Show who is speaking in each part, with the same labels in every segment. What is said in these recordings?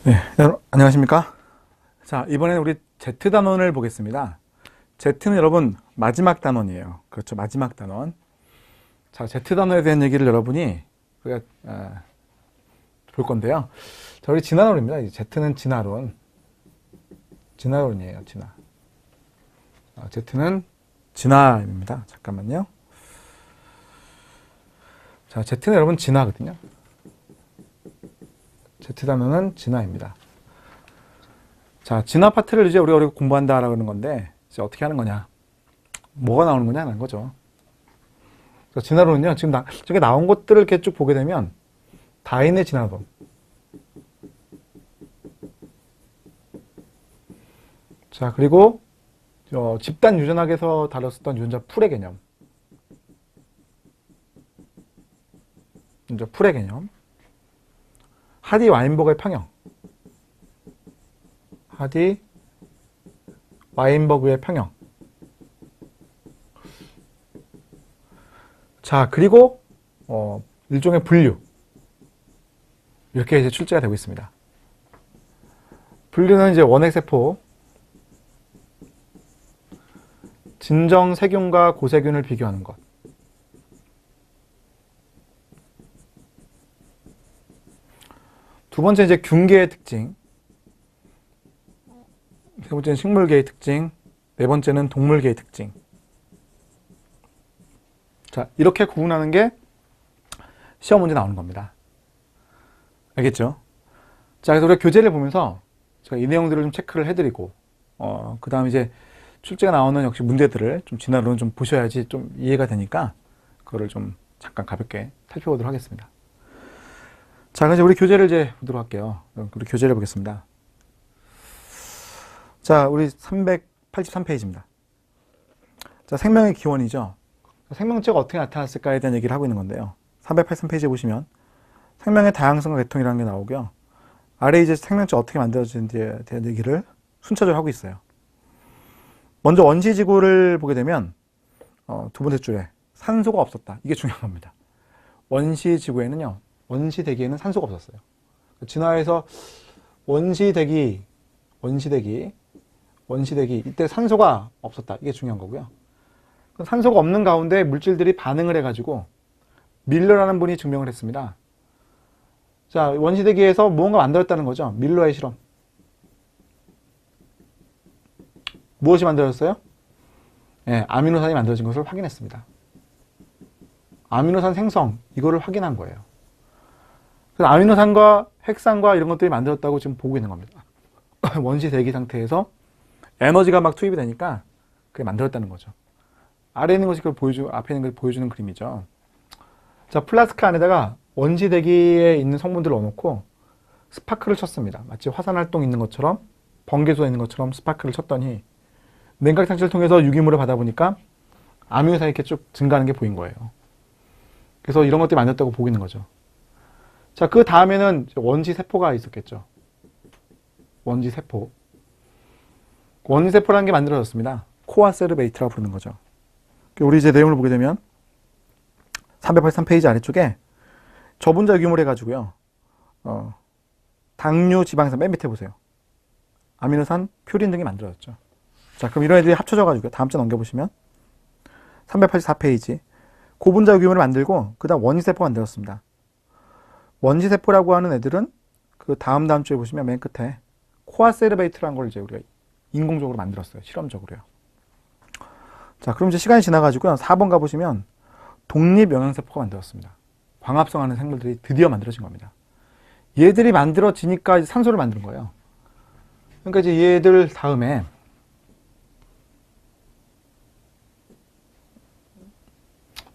Speaker 1: 네, 여러분 안녕하십니까? 자, 이번에는 우리 Z 단원을 보겠습니다. Z는 여러분 마지막 단원이에요. 그렇죠, 마지막 단원. 자, Z 단원에 대한 얘기를 여러분이 우리가 볼 건데요. 자, 우리 진화론입니다. Z는 진화론. 진화론이에요, 진화. Z는 진화입니다. 잠깐만요. 자, Z는 여러분 진화거든요. Z 단원은 진화입니다. 자, 진화 파트를 이제 우리가 공부한다라고 하는 건데, 이제 어떻게 하는 거냐? 뭐가 나오는 거냐는 거죠. 그래서 진화론은요, 지금 저게 나온 것들을 이렇게 쭉 보게 되면, 다인의 진화론. 자, 그리고, 집단 유전학에서 다뤘었던 유전자 풀의 개념. 유전자 풀의 개념. 하디 와인버그의 평형. 하디 와인버그의 평형. 자, 그리고 일종의 분류. 이렇게 이제 출제가 되고 있습니다. 분류는 이제 원핵세포, 진정 세균과 고세균을 비교하는 것. 두 번째 이제 균계의 특징. 세 번째는 식물계의 특징. 네 번째는 동물계의 특징. 자, 이렇게 구분하는 게 시험 문제 나오는 겁니다. 알겠죠? 자, 그래서 우리가 교재를 보면서 제가 이 내용들을 좀 체크를 해드리고, 그 다음 이제 출제가 나오는 역시 문제들을 좀 진화론은 좀 보셔야지 좀 이해가 되니까, 그거를 좀 잠깐 가볍게 살펴보도록 하겠습니다. 자, 그래서 우리 교재를 이제 보도록 할게요. 우리 교재를 보겠습니다. 자, 우리 383페이지입니다. 자, 생명의 기원이죠. 생명체가 어떻게 나타났을까에 대한 얘기를 하고 있는 건데요. 383페이지에 보시면 생명의 다양성과 계통이라는 게 나오고요. 아래 이제 생명체 어떻게 만들어지는지에 대한 얘기를 순차적으로 하고 있어요. 먼저 원시지구를 보게 되면 두 번째 줄에 산소가 없었다. 이게 중요한 겁니다. 원시지구에는요. 원시대기에는 산소가 없었어요. 진화에서 원시대기 이때 산소가 없었다. 이게 중요한 거고요. 산소가 없는 가운데 물질들이 반응을 해가지고 밀러라는 분이 증명을 했습니다. 자, 원시대기에서 무언가 만들었다는 거죠. 밀러의 실험. 무엇이 만들어졌어요? 네, 아미노산이 만들어진 것을 확인했습니다. 아미노산 생성, 이거를 확인한 거예요. 그래서 아미노산과 핵산과 이런 것들이 만들었다고 지금 보고 있는 겁니다. 원시 대기 상태에서 에너지가 막 투입이 되니까 그게 만들었다는 거죠. 아래에 있는 것이 그걸 앞에 있는 걸 보여주는 그림이죠. 자, 플라스크 안에다가 원시 대기에 있는 성분들을 넣어놓고 스파크를 쳤습니다. 마치 화산 활동 있는 것처럼, 번개수가 있는 것처럼 스파크를 쳤더니 냉각 장치를 통해서 유기물을 받아보니까 아미노산이 이렇게 쭉 증가하는 게 보인 거예요. 그래서 이런 것들이 만들었다고 보고 있는 거죠. 자, 그 다음에는 원시세포가 있었겠죠. 원시세포. 원시세포라는 게 만들어졌습니다. 코아세르베이트라고 부르는 거죠. 우리 이제 내용을 보게 되면 383페이지 아래쪽에 저분자 유기물 해가지고요. 당류, 지방산 맨 밑에 보세요. 아미노산, 퓨린 등이 만들어졌죠. 자, 그럼 이런 애들이 합쳐져가지고 다음 주 넘겨보시면 384페이지 고분자 유기물을 만들고 그 다음 원시세포 만들었습니다. 원시세포라고 하는 애들은 그 다음 주에 보시면 맨 끝에 코아세르베이트라는 걸 이제 우리가 인공적으로 만들었어요. 실험적으로요. 자, 그럼 이제 시간이 지나가지고요. 4번 가보시면 독립영양세포가 만들었습니다. 광합성하는 생물들이 드디어 만들어진 겁니다. 얘들이 만들어지니까 산소를 만드는 거예요. 그러니까 이제 얘들 다음에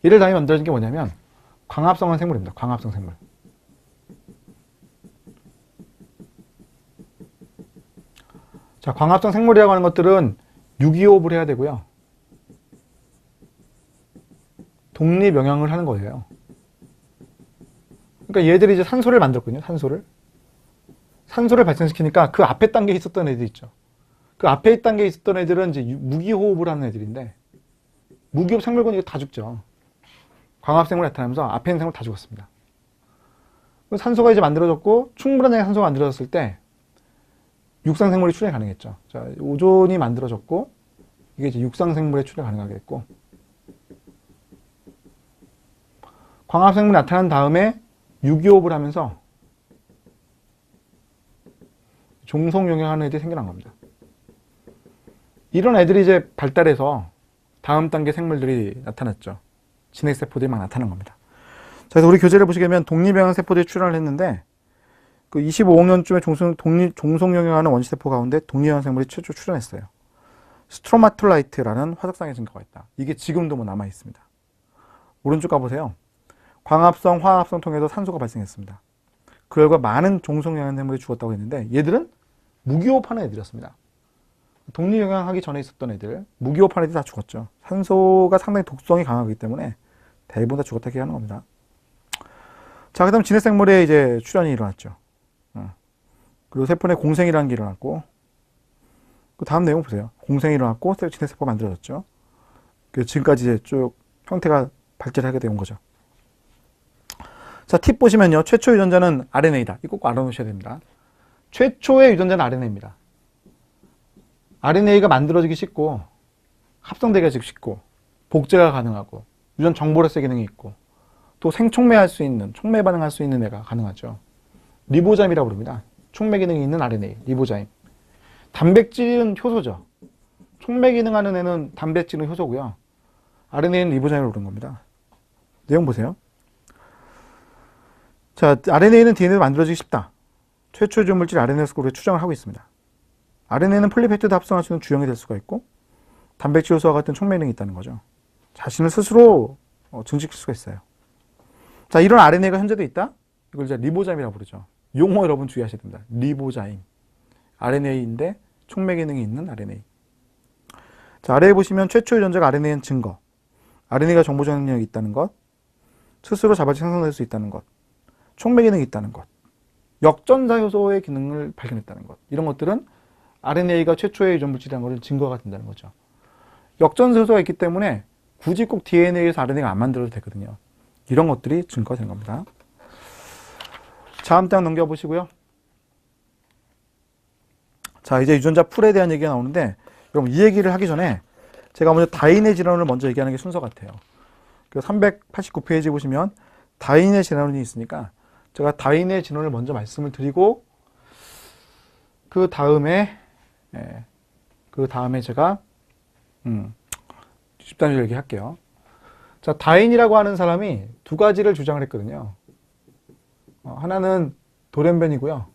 Speaker 1: 얘를 다음에 만들어진 게 뭐냐면 광합성한 생물입니다. 광합성 생물. 자, 광합성 생물이라고 하는 것들은 유기호흡을 해야 되고요. 독립 영양을 하는 거예요. 그러니까 얘들이 이제 산소를 만들었거든요. 산소를 발생시키니까 그 앞에 단계에 있었던 애들 있죠. 그 앞에 단계에 있었던 애들은 이제 무기호흡을 하는 애들인데 무기호흡 생물군 이거 다 죽죠. 광합생물 나타나면서 앞에 있는 생물 다 죽었습니다. 산소가 이제 만들어졌고 충분한 양의 산소가 만들어졌을 때 육상 생물이 출현이 가능했죠. 자, 오존이 만들어졌고 이게 이제 육상 생물의 출현이 가능하게 됐고 광합 생물이 나타난 다음에 유기호흡을 하면서 종속 영역하는 애들이 생겨난 겁니다. 이런 애들이 이제 발달해서 다음 단계 생물들이 나타났죠. 진핵세포들이 막 나타난 겁니다. 자, 그래서 우리 교재를 보시게 되면 독립영양세포들이 출현을 했는데 그 25억 년쯤에 종속 영역하는 원시세포 가운데 독립영양생물이 최초 출현했어요. 스트로마톨라이트라는 화석상의 증거가 있다. 이게 지금도 뭐 남아 있습니다. 오른쪽 가보세요. 광합성, 화합성 통해서 산소가 발생했습니다. 그 결과 많은 종속영양생물이 죽었다고 했는데 얘들은 무기호흡하는 애들이었습니다. 독립영양하기 전에 있었던 애들, 무기호흡하는 애들 다 죽었죠. 산소가 상당히 독성이 강하기 때문에 대부분 다 죽었다 얘기하는 겁니다. 자, 그 다음 진핵생물의 이제 출현이 일어났죠. 그리고 세포 내 공생이라는 게 일어났고, 그 다음 내용 보세요. 공생이 일어났고, 진핵세포가 만들어졌죠. 지금까지 이제 쭉 형태가 발전하게 된 거죠. 자, 팁 보시면요. 최초 유전자는 RNA다. 이거 꼭 알아놓으셔야 됩니다. 최초의 유전자는 RNA입니다. RNA가 만들어지기 쉽고, 합성되기 쉽고, 복제가 가능하고, 유전 정보레스 기능이 있고, 또 생촉매할 수 있는, 촉매 반응할 수 있는 애가 가능하죠. 리보자임이라고 부릅니다. 촉매 기능이 있는 RNA, 리보자임. 단백질은 효소죠. 촉매 기능하는 애는 단백질은 효소고요. RNA는 리보자임으로 부르는 겁니다. 내용 보세요. 자, RNA는 DNA를 만들어지기 쉽다. 최초의 주물질 RNA에서 우리가 추정을 하고 있습니다. RNA는 폴리페프티드 합성할 수 있는 주형이 될 수가 있고 단백질 효소와 같은 촉매 기능이 있다는 거죠. 자신을 스스로 증식시킬 수가 있어요. 자, 이런 RNA가 현재도 있다? 이걸 이제 리보자임이라고 부르죠. 용어 여러분 주의하셔야 됩니다. 리보자임. RNA인데 촉매 기능이 있는 RNA. 자, 아래에 보시면 최초 유전자가 RNA는 증거. RNA가 정보 전달력이 있다는 것. 스스로 자발적 생성될 수 있다는 것. 촉매 기능이 있다는 것. 역전자 효소의 기능을 발견했다는 것. 이런 것들은 RNA가 최초의 유전 물질이라는 것을 증거가 된다는 거죠. 역전자 효소가 있기 때문에 굳이 꼭 DNA에서 RNA가 안 만들어도 되거든요. 이런 것들이 증거가 되는 겁니다. 다음 장 넘겨보시고요. 자, 이제 유전자 풀에 대한 얘기가 나오는데 여러분 이 얘기를 하기 전에 제가 먼저 다인의 진화론을 먼저 얘기하는 게 순서 같아요. 389페이지 보시면 다인의 진화론이 있으니까 제가 다인의 진화론을 먼저 말씀을 드리고 그 다음에 제가 집단을 얘기할게요. 자, 다인이라고 하는 사람이 두 가지를 주장을 했거든요. 하나는 돌연변이고요.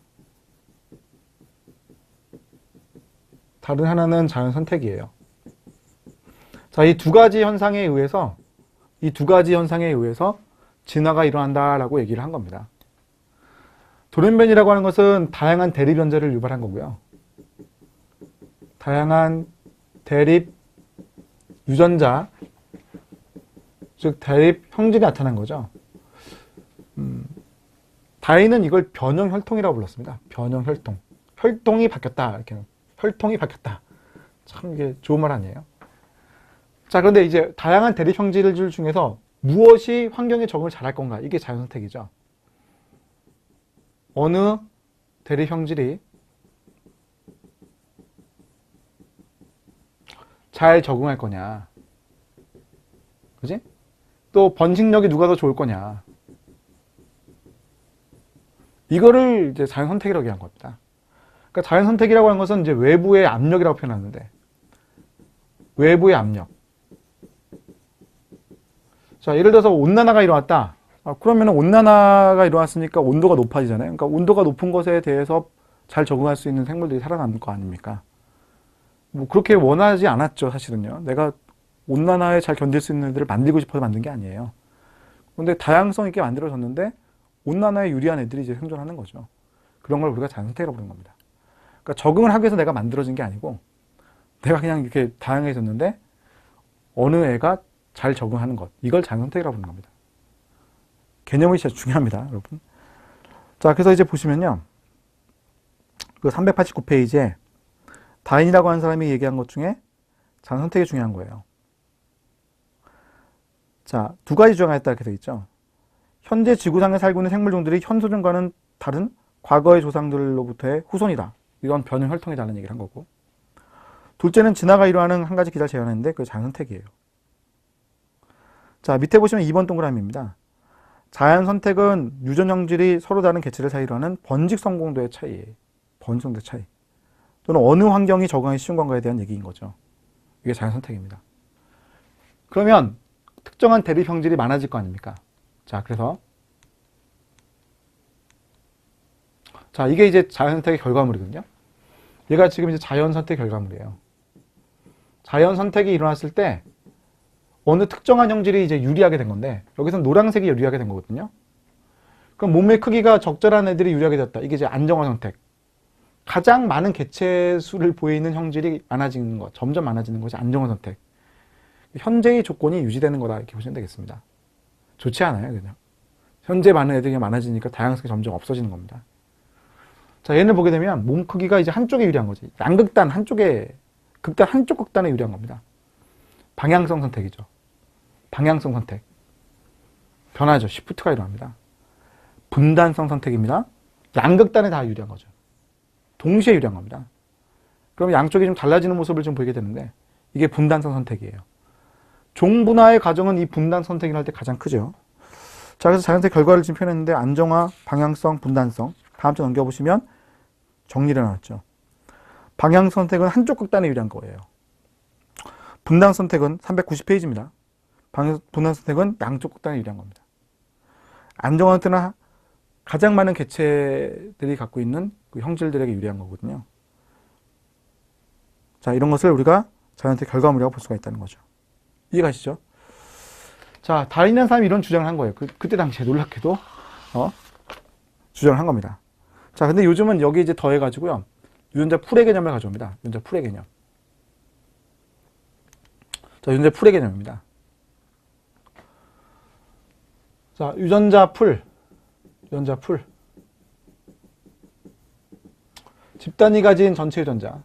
Speaker 1: 다른 하나는 자연 선택이에요. 자, 이 두 가지 현상에 의해서 진화가 일어난다라고 얘기를 한 겁니다. 돌연변이라고 하는 것은 다양한 대립 현재를 유발한 거고요. 다양한 대립 유전자, 즉 대립 형질이 나타난 거죠. 다인은 이걸 변형 혈통이라고 불렀습니다. 변형 혈통. 혈통이 바뀌었다. 이렇게 혈통이 바뀌었다. 참 이게 좋은 말 아니에요? 자, 그런데 이제 다양한 대립 형질 중에서 무엇이 환경에 적응을 잘할 건가? 이게 자연 선택이죠. 어느 대립 형질이 잘 적응할 거냐? 그지? 또 번식력이 누가 더 좋을 거냐? 이거를 이제 자연 선택이라고 얘기한 겁니다. 그러니까 자연 선택이라고 하는 것은 이제 외부의 압력이라고 표현하는데, 외부의 압력. 자, 예를 들어서 온난화가 일어났다. 그러면 온난화가 일어났으니까 온도가 높아지잖아요. 그러니까 온도가 높은 것에 대해서 잘 적응할 수 있는 생물들이 살아남을 거 아닙니까? 뭐 그렇게 원하지 않았죠, 사실은요. 내가 온난화에 잘 견딜 수 있는 애들을 만들고 싶어서 만든 게 아니에요. 그런데 다양성 있게 만들어졌는데 온난화에 유리한 애들이 이제 생존하는 거죠. 그런 걸 우리가 자연선택이라고 부르는 겁니다. 그러니까 적응을 하기 위해서 내가 만들어진 게 아니고 내가 그냥 이렇게 다양해졌는데 어느 애가 잘 적응하는 것, 이걸 자연선택이라고 부르는 겁니다. 개념이 진짜 중요합니다, 여러분. 자, 그래서 이제 보시면요. 그 389페이지에 다인이라고 하는 사람이 얘기한 것 중에 자연선택이 중요한 거예요. 자, 두 가지 주장을 했다 이렇게 되어 있죠. 현재 지구상에 살고 있는 생물종들이 현소종과는 다른 과거의 조상들로부터의 후손이다. 이건 변형 혈통이라는 얘기를 한 거고. 둘째는 진화가 일어나는 한 가지 기자를 제안했는데 그게 자연선택이에요. 자, 밑에 보시면 2번 동그라미입니다. 자연선택은 유전 형질이 서로 다른 개체들 사이로 하는 번식 성공도의 차이예요. 번식 성공도의 차이. 또는 어느 환경이 적응하기 쉬운 건가에 대한 얘기인 거죠. 이게 자연선택입니다. 그러면 특정한 대립 형질이 많아질 거 아닙니까? 자, 그래서 자, 이게 이제 자연선택의 결과물이거든요. 얘가 지금 이제 자연선택 결과물이에요. 자연선택이 일어났을 때 어느 특정한 형질이 이제 유리하게 된 건데 여기서 노란색이 유리하게 된 거거든요. 그럼 몸의 크기가 적절한 애들이 유리하게 됐다. 이게 이제 안정화 선택. 가장 많은 개체 수를 보이는 형질이 많아지는 것, 점점 많아지는 것이 안정화 선택. 현재의 조건이 유지되는 거다 이렇게 보시면 되겠습니다. 좋지 않아요, 그냥. 현재 많은 애들이 많아지니까 다양성이 점점 없어지는 겁니다. 자, 얘를 보게 되면 몸 크기가 이제 한쪽에 유리한 거지. 양극단 한쪽에, 극단 한쪽 극단에 유리한 겁니다. 방향성 선택이죠. 방향성 선택. 변화죠. 시프트가 일어납니다. 분단성 선택입니다. 양극단에 다 유리한 거죠. 동시에 유리한 겁니다. 그럼 양쪽이 좀 달라지는 모습을 좀 보이게 되는데 이게 분단성 선택이에요. 종분화의 과정은 이 분단 선택을 할 때 가장 크죠. 자, 그래서 자연선택 결과를 지금 표현했는데 안정화, 방향성, 분단성. 다음 주 넘겨보시면 정리를 해놨죠. 방향 선택은 한쪽 극단에 유리한 거예요. 분단 선택은 390페이지입니다. 분단 선택은 양쪽 극단에 유리한 겁니다. 안정화 선택은 가장 많은 개체들이 갖고 있는 그 형질들에게 유리한 거거든요. 자, 이런 것을 우리가 자연선택 결과물이라고 볼 수가 있다는 거죠. 이해가시죠? 자, 다윈이라는 사람이 이런 주장을 한 거예요. 그때 당시에 놀랍게도 주장을 한 겁니다. 자, 근데 요즘은 여기 이제 더해가지고요. 유전자 풀의 개념을 가져옵니다. 유전자 풀의 개념. 자, 유전자 풀의 개념입니다. 자, 유전자 풀. 유전자 풀. 집단이 가진 전체 유전자.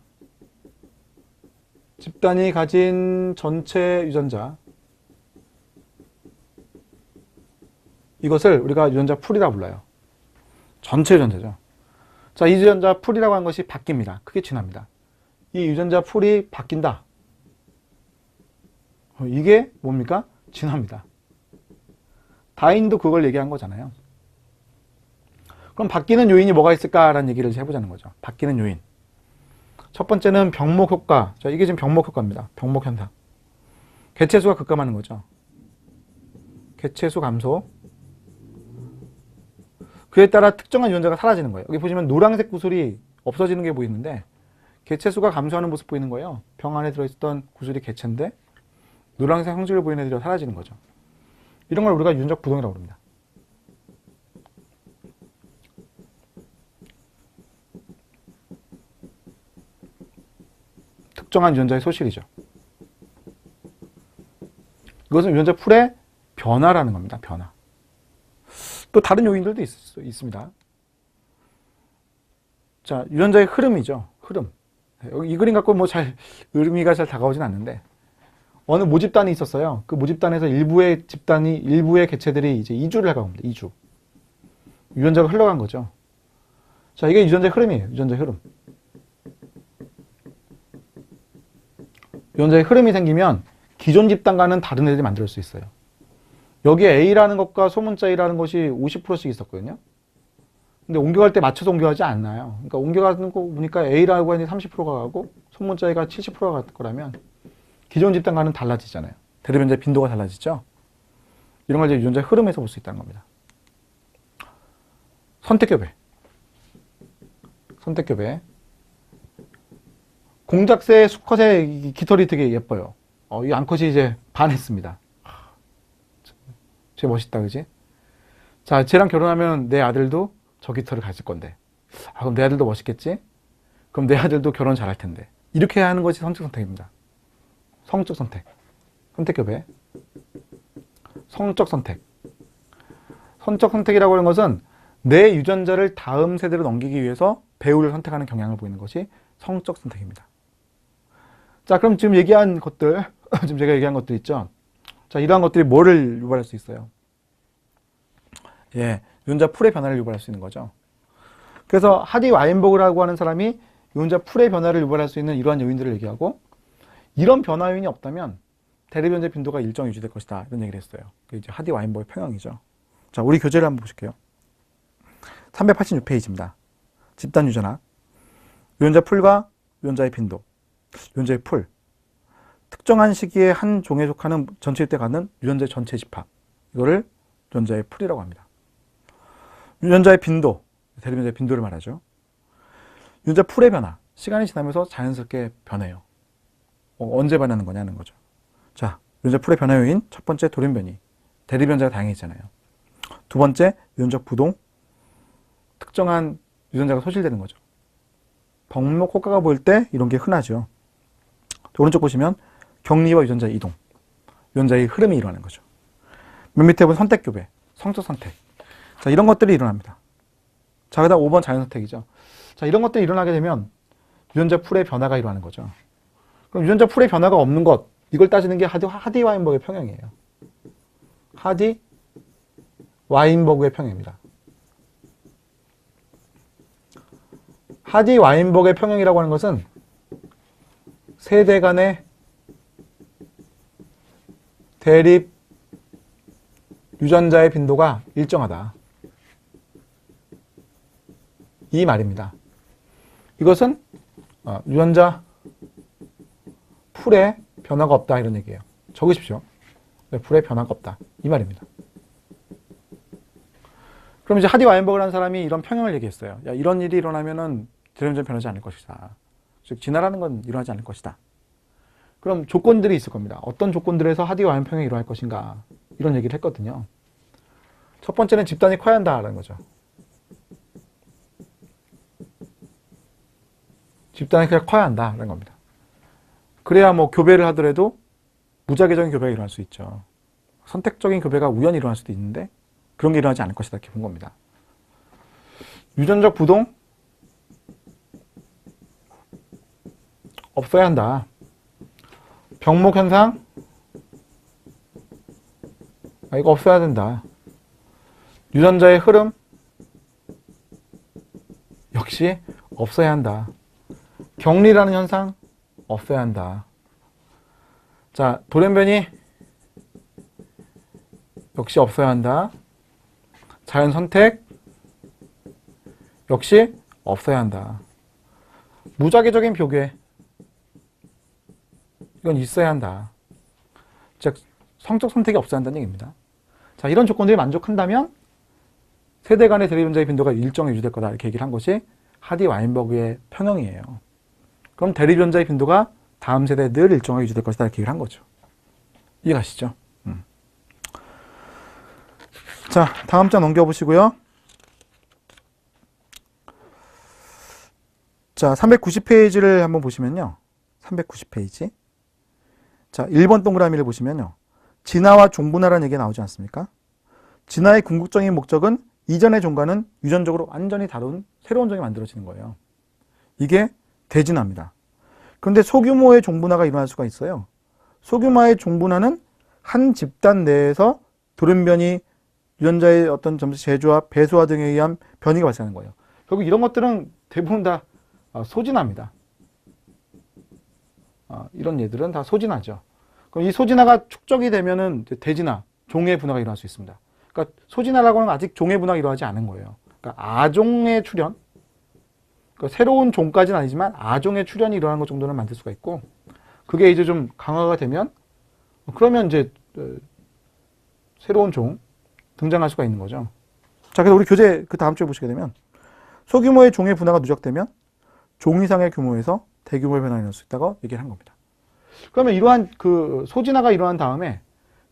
Speaker 1: 집단이 가진 전체 유전자. 이것을 우리가 유전자 풀이라고 불러요. 전체 유전자죠. 자, 이 유전자 풀이라고 하는 것이 바뀝니다. 크게 진화합니다. 이 유전자 풀이 바뀐다. 이게 뭡니까? 진화입니다. 다윈도 그걸 얘기한 거잖아요. 그럼 바뀌는 요인이 뭐가 있을까라는 얘기를 해보자는 거죠. 바뀌는 요인. 첫 번째는 병목 효과. 자, 이게 지금 병목 효과입니다. 병목 현상. 개체수가 급감하는 거죠. 개체수 감소. 그에 따라 특정한 유전자가 사라지는 거예요. 여기 보시면 노란색 구슬이 없어지는 게 보이는데 개체수가 감소하는 모습 보이는 거예요. 병 안에 들어있었던 구슬이 개체인데 노란색 형질을 보이는 애들이 사라지는 거죠. 이런 걸 우리가 유전적 부동이라고 합니다. 특정한 유전자의 소실이죠. 이것은 유전자 풀의 변화라는 겁니다. 변화. 또 다른 요인들도 있습니다. 자, 유전자의 흐름이죠. 흐름. 이 그림 갖고 뭐 의미가 잘 다가오진 않는데, 어느 모집단이 있었어요. 그 모집단에서 일부의 개체들이 이제 이주를 해간 겁니다. 이주. 유전자가 흘러간 거죠. 자, 이게 유전자의 흐름이에요. 유전자의 흐름. 유전자의 흐름이 생기면 기존 집단과는 다른 애들이 만들 수 있어요. 여기에 A라는 것과 소문자 A라는 것이 50%씩 있었거든요. 근데 옮겨갈 때 맞춰서 옮겨가지 않나요? 그러니까 옮겨가는 거 보니까 A라고 하니 30%가 가고 소문자 A가 70%가 갈 거라면 기존 집단과는 달라지잖아요. 대립변자의 빈도가 달라지죠. 이런 걸 이제 유전자의 흐름에서 볼 수 있다는 겁니다. 선택교배. 선택교배. 공작새 수컷의 깃털이 되게 예뻐요. 이 암컷이 이제 반했습니다. 되게 멋있다, 그지? 자, 쟤랑 결혼하면 내 아들도 저 깃털을 가질 건데. 그럼 내 아들도 멋있겠지? 그럼 내 아들도 결혼 잘할 텐데. 이렇게 하는 것이 성적 선택입니다. 성적 선택. 선택교배. 성적 선택. 성적 선택이라고 하는 것은 내 유전자를 다음 세대로 넘기기 위해서 배우를 선택하는 경향을 보이는 것이 성적 선택입니다. 자, 그럼 지금 얘기한 것들, 지금 제가 얘기한 것들 있죠? 자, 이러한 것들이 뭐를 유발할 수 있어요? 예, 유전자 풀의 변화를 유발할 수 있는 거죠. 그래서 하디 와인버그라고 하는 사람이 유전자 풀의 변화를 유발할 수 있는 이러한 요인들을 얘기하고, 이런 변화 요인이 없다면 대립연자 빈도가 일정 유지될 것이다, 이런 얘기를 했어요. 그게 이제 하디 와인버그의 평형이죠. 자, 우리 교재를 한번 보실게요. 386페이지입니다. 집단 유전학. 유전자 풀과 유전자의 빈도, 유전자의 풀, 특정한 시기에 한 종에 속하는 전체 때 갖는 유전자의 전체 집합, 이거를 유전자의 풀이라고 합니다. 유전자의 빈도, 대립유전자의 빈도를 말하죠. 유전자 풀의 변화, 시간이 지나면서 자연스럽게 변해요. 언제 변하는 거냐는 거죠. 자, 유전자 풀의 변화 요인, 첫 번째 돌연변이, 대립유전자가 다양해지잖아요. 두 번째 유전적 부동, 특정한 유전자가 소실되는 거죠. 병목 효과가 보일 때 이런 게 흔하죠. 오른쪽 보시면 격리와 유전자의 이동, 유전자의 흐름이 일어나는 거죠. 맨 밑에 보면 선택 교배, 성적 선택. 자, 이런 것들이 일어납니다. 자, 그다음 5번 자연 선택이죠. 자, 이런 것들이 일어나게 되면 유전자 풀의 변화가 일어나는 거죠. 그럼 유전자 풀의 변화가 없는 것, 이걸 따지는 게 하디 와인버그의 평형이에요. 하디 와인버그의 평형입니다. 하디 와인버그의 평형이라고 하는 것은 세대 간의 대립 유전자의 빈도가 일정하다, 이 말입니다. 이것은 유전자 풀에 변화가 없다, 이런 얘기예요. 적으십시오. 풀에 변화가 없다, 이 말입니다. 그럼 이제 하디 와인버그라는 사람이 이런 평형을 얘기했어요. 야, 이런 일이 일어나면은 대립유전자 변하지 않을 것이다. 즉 진화라는 건 일어나지 않을 것이다. 그럼 조건들이 있을 겁니다. 어떤 조건들에서 하디 와인 평형이 일어날 것인가, 이런 얘기를 했거든요. 첫 번째는 집단이 커야 한다라는 거죠. 집단이 그냥 커야 한다라는 겁니다. 그래야 뭐 교배를 하더라도 무작위적인 교배가 일어날 수 있죠. 선택적인 교배가 우연히 일어날 수도 있는데 그런 게 일어나지 않을 것이다, 이렇게 본 겁니다. 유전적 부동 없어야 한다. 병목 현상 이거 없어야 된다. 유전자의 흐름 역시 없어야 한다. 격리라는 현상 없어야 한다. 자, 돌연변이 역시 없어야 한다. 자연 선택 역시 없어야 한다. 무작위적인 표괴 이건 있어야 한다. 즉 성적 선택이 없어야 한다는 얘기입니다. 자, 이런 조건들이 만족한다면 세대 간의 대립유전자의 빈도가 일정히 유지될 거다, 이렇게 얘기를 한 것이 하디 와인버그의 평형이에요. 그럼 대립유전자의 빈도가 다음 세대에 늘 일정하게 유지될 것이다, 이렇게 얘기를 한 거죠. 이해가시죠? 자, 다음 장 넘겨보시고요. 자, 390페이지를 한번 보시면요. 390페이지. 자, 1번 동그라미를 보시면요. 진화와 종분화라는 얘기가 나오지 않습니까? 진화의 궁극적인 목적은 이전의 종과는 유전적으로 완전히 다른 새로운 종이 만들어지는 거예요. 이게 대진화입니다. 그런데 소규모의 종분화가 일어날 수가 있어요. 소규모의 종분화는 한 집단 내에서 돌연변이, 유전자의 어떤 재조합, 배수화 등에 의한 변이가 발생하는 거예요. 결국 이런 것들은 대부분 다 소진화입니다. 이런 예들은 다 소진화죠. 그럼 이 소진화가 축적이 되면은 대진화, 종의 분화가 일어날 수 있습니다. 그러니까 소진화라고 하는 건 아직 종의 분화가 일어나지 않은 거예요. 그러니까 아종의 출현, 그러니까 새로운 종까지는 아니지만 아종의 출현이 일어나는 것 정도는 만들 수가 있고, 그게 이제 좀 강화가 되면 그러면 이제 새로운 종 등장할 수가 있는 거죠. 자, 그래서 우리 교재 그 다음 주에 보시게 되면 소규모의 종의 분화가 누적되면 종 이상의 규모에서 대규모의 변화가 일어날 수 있다고 얘기를 한 겁니다. 그러면 이러한 그 소진화가 일어난 다음에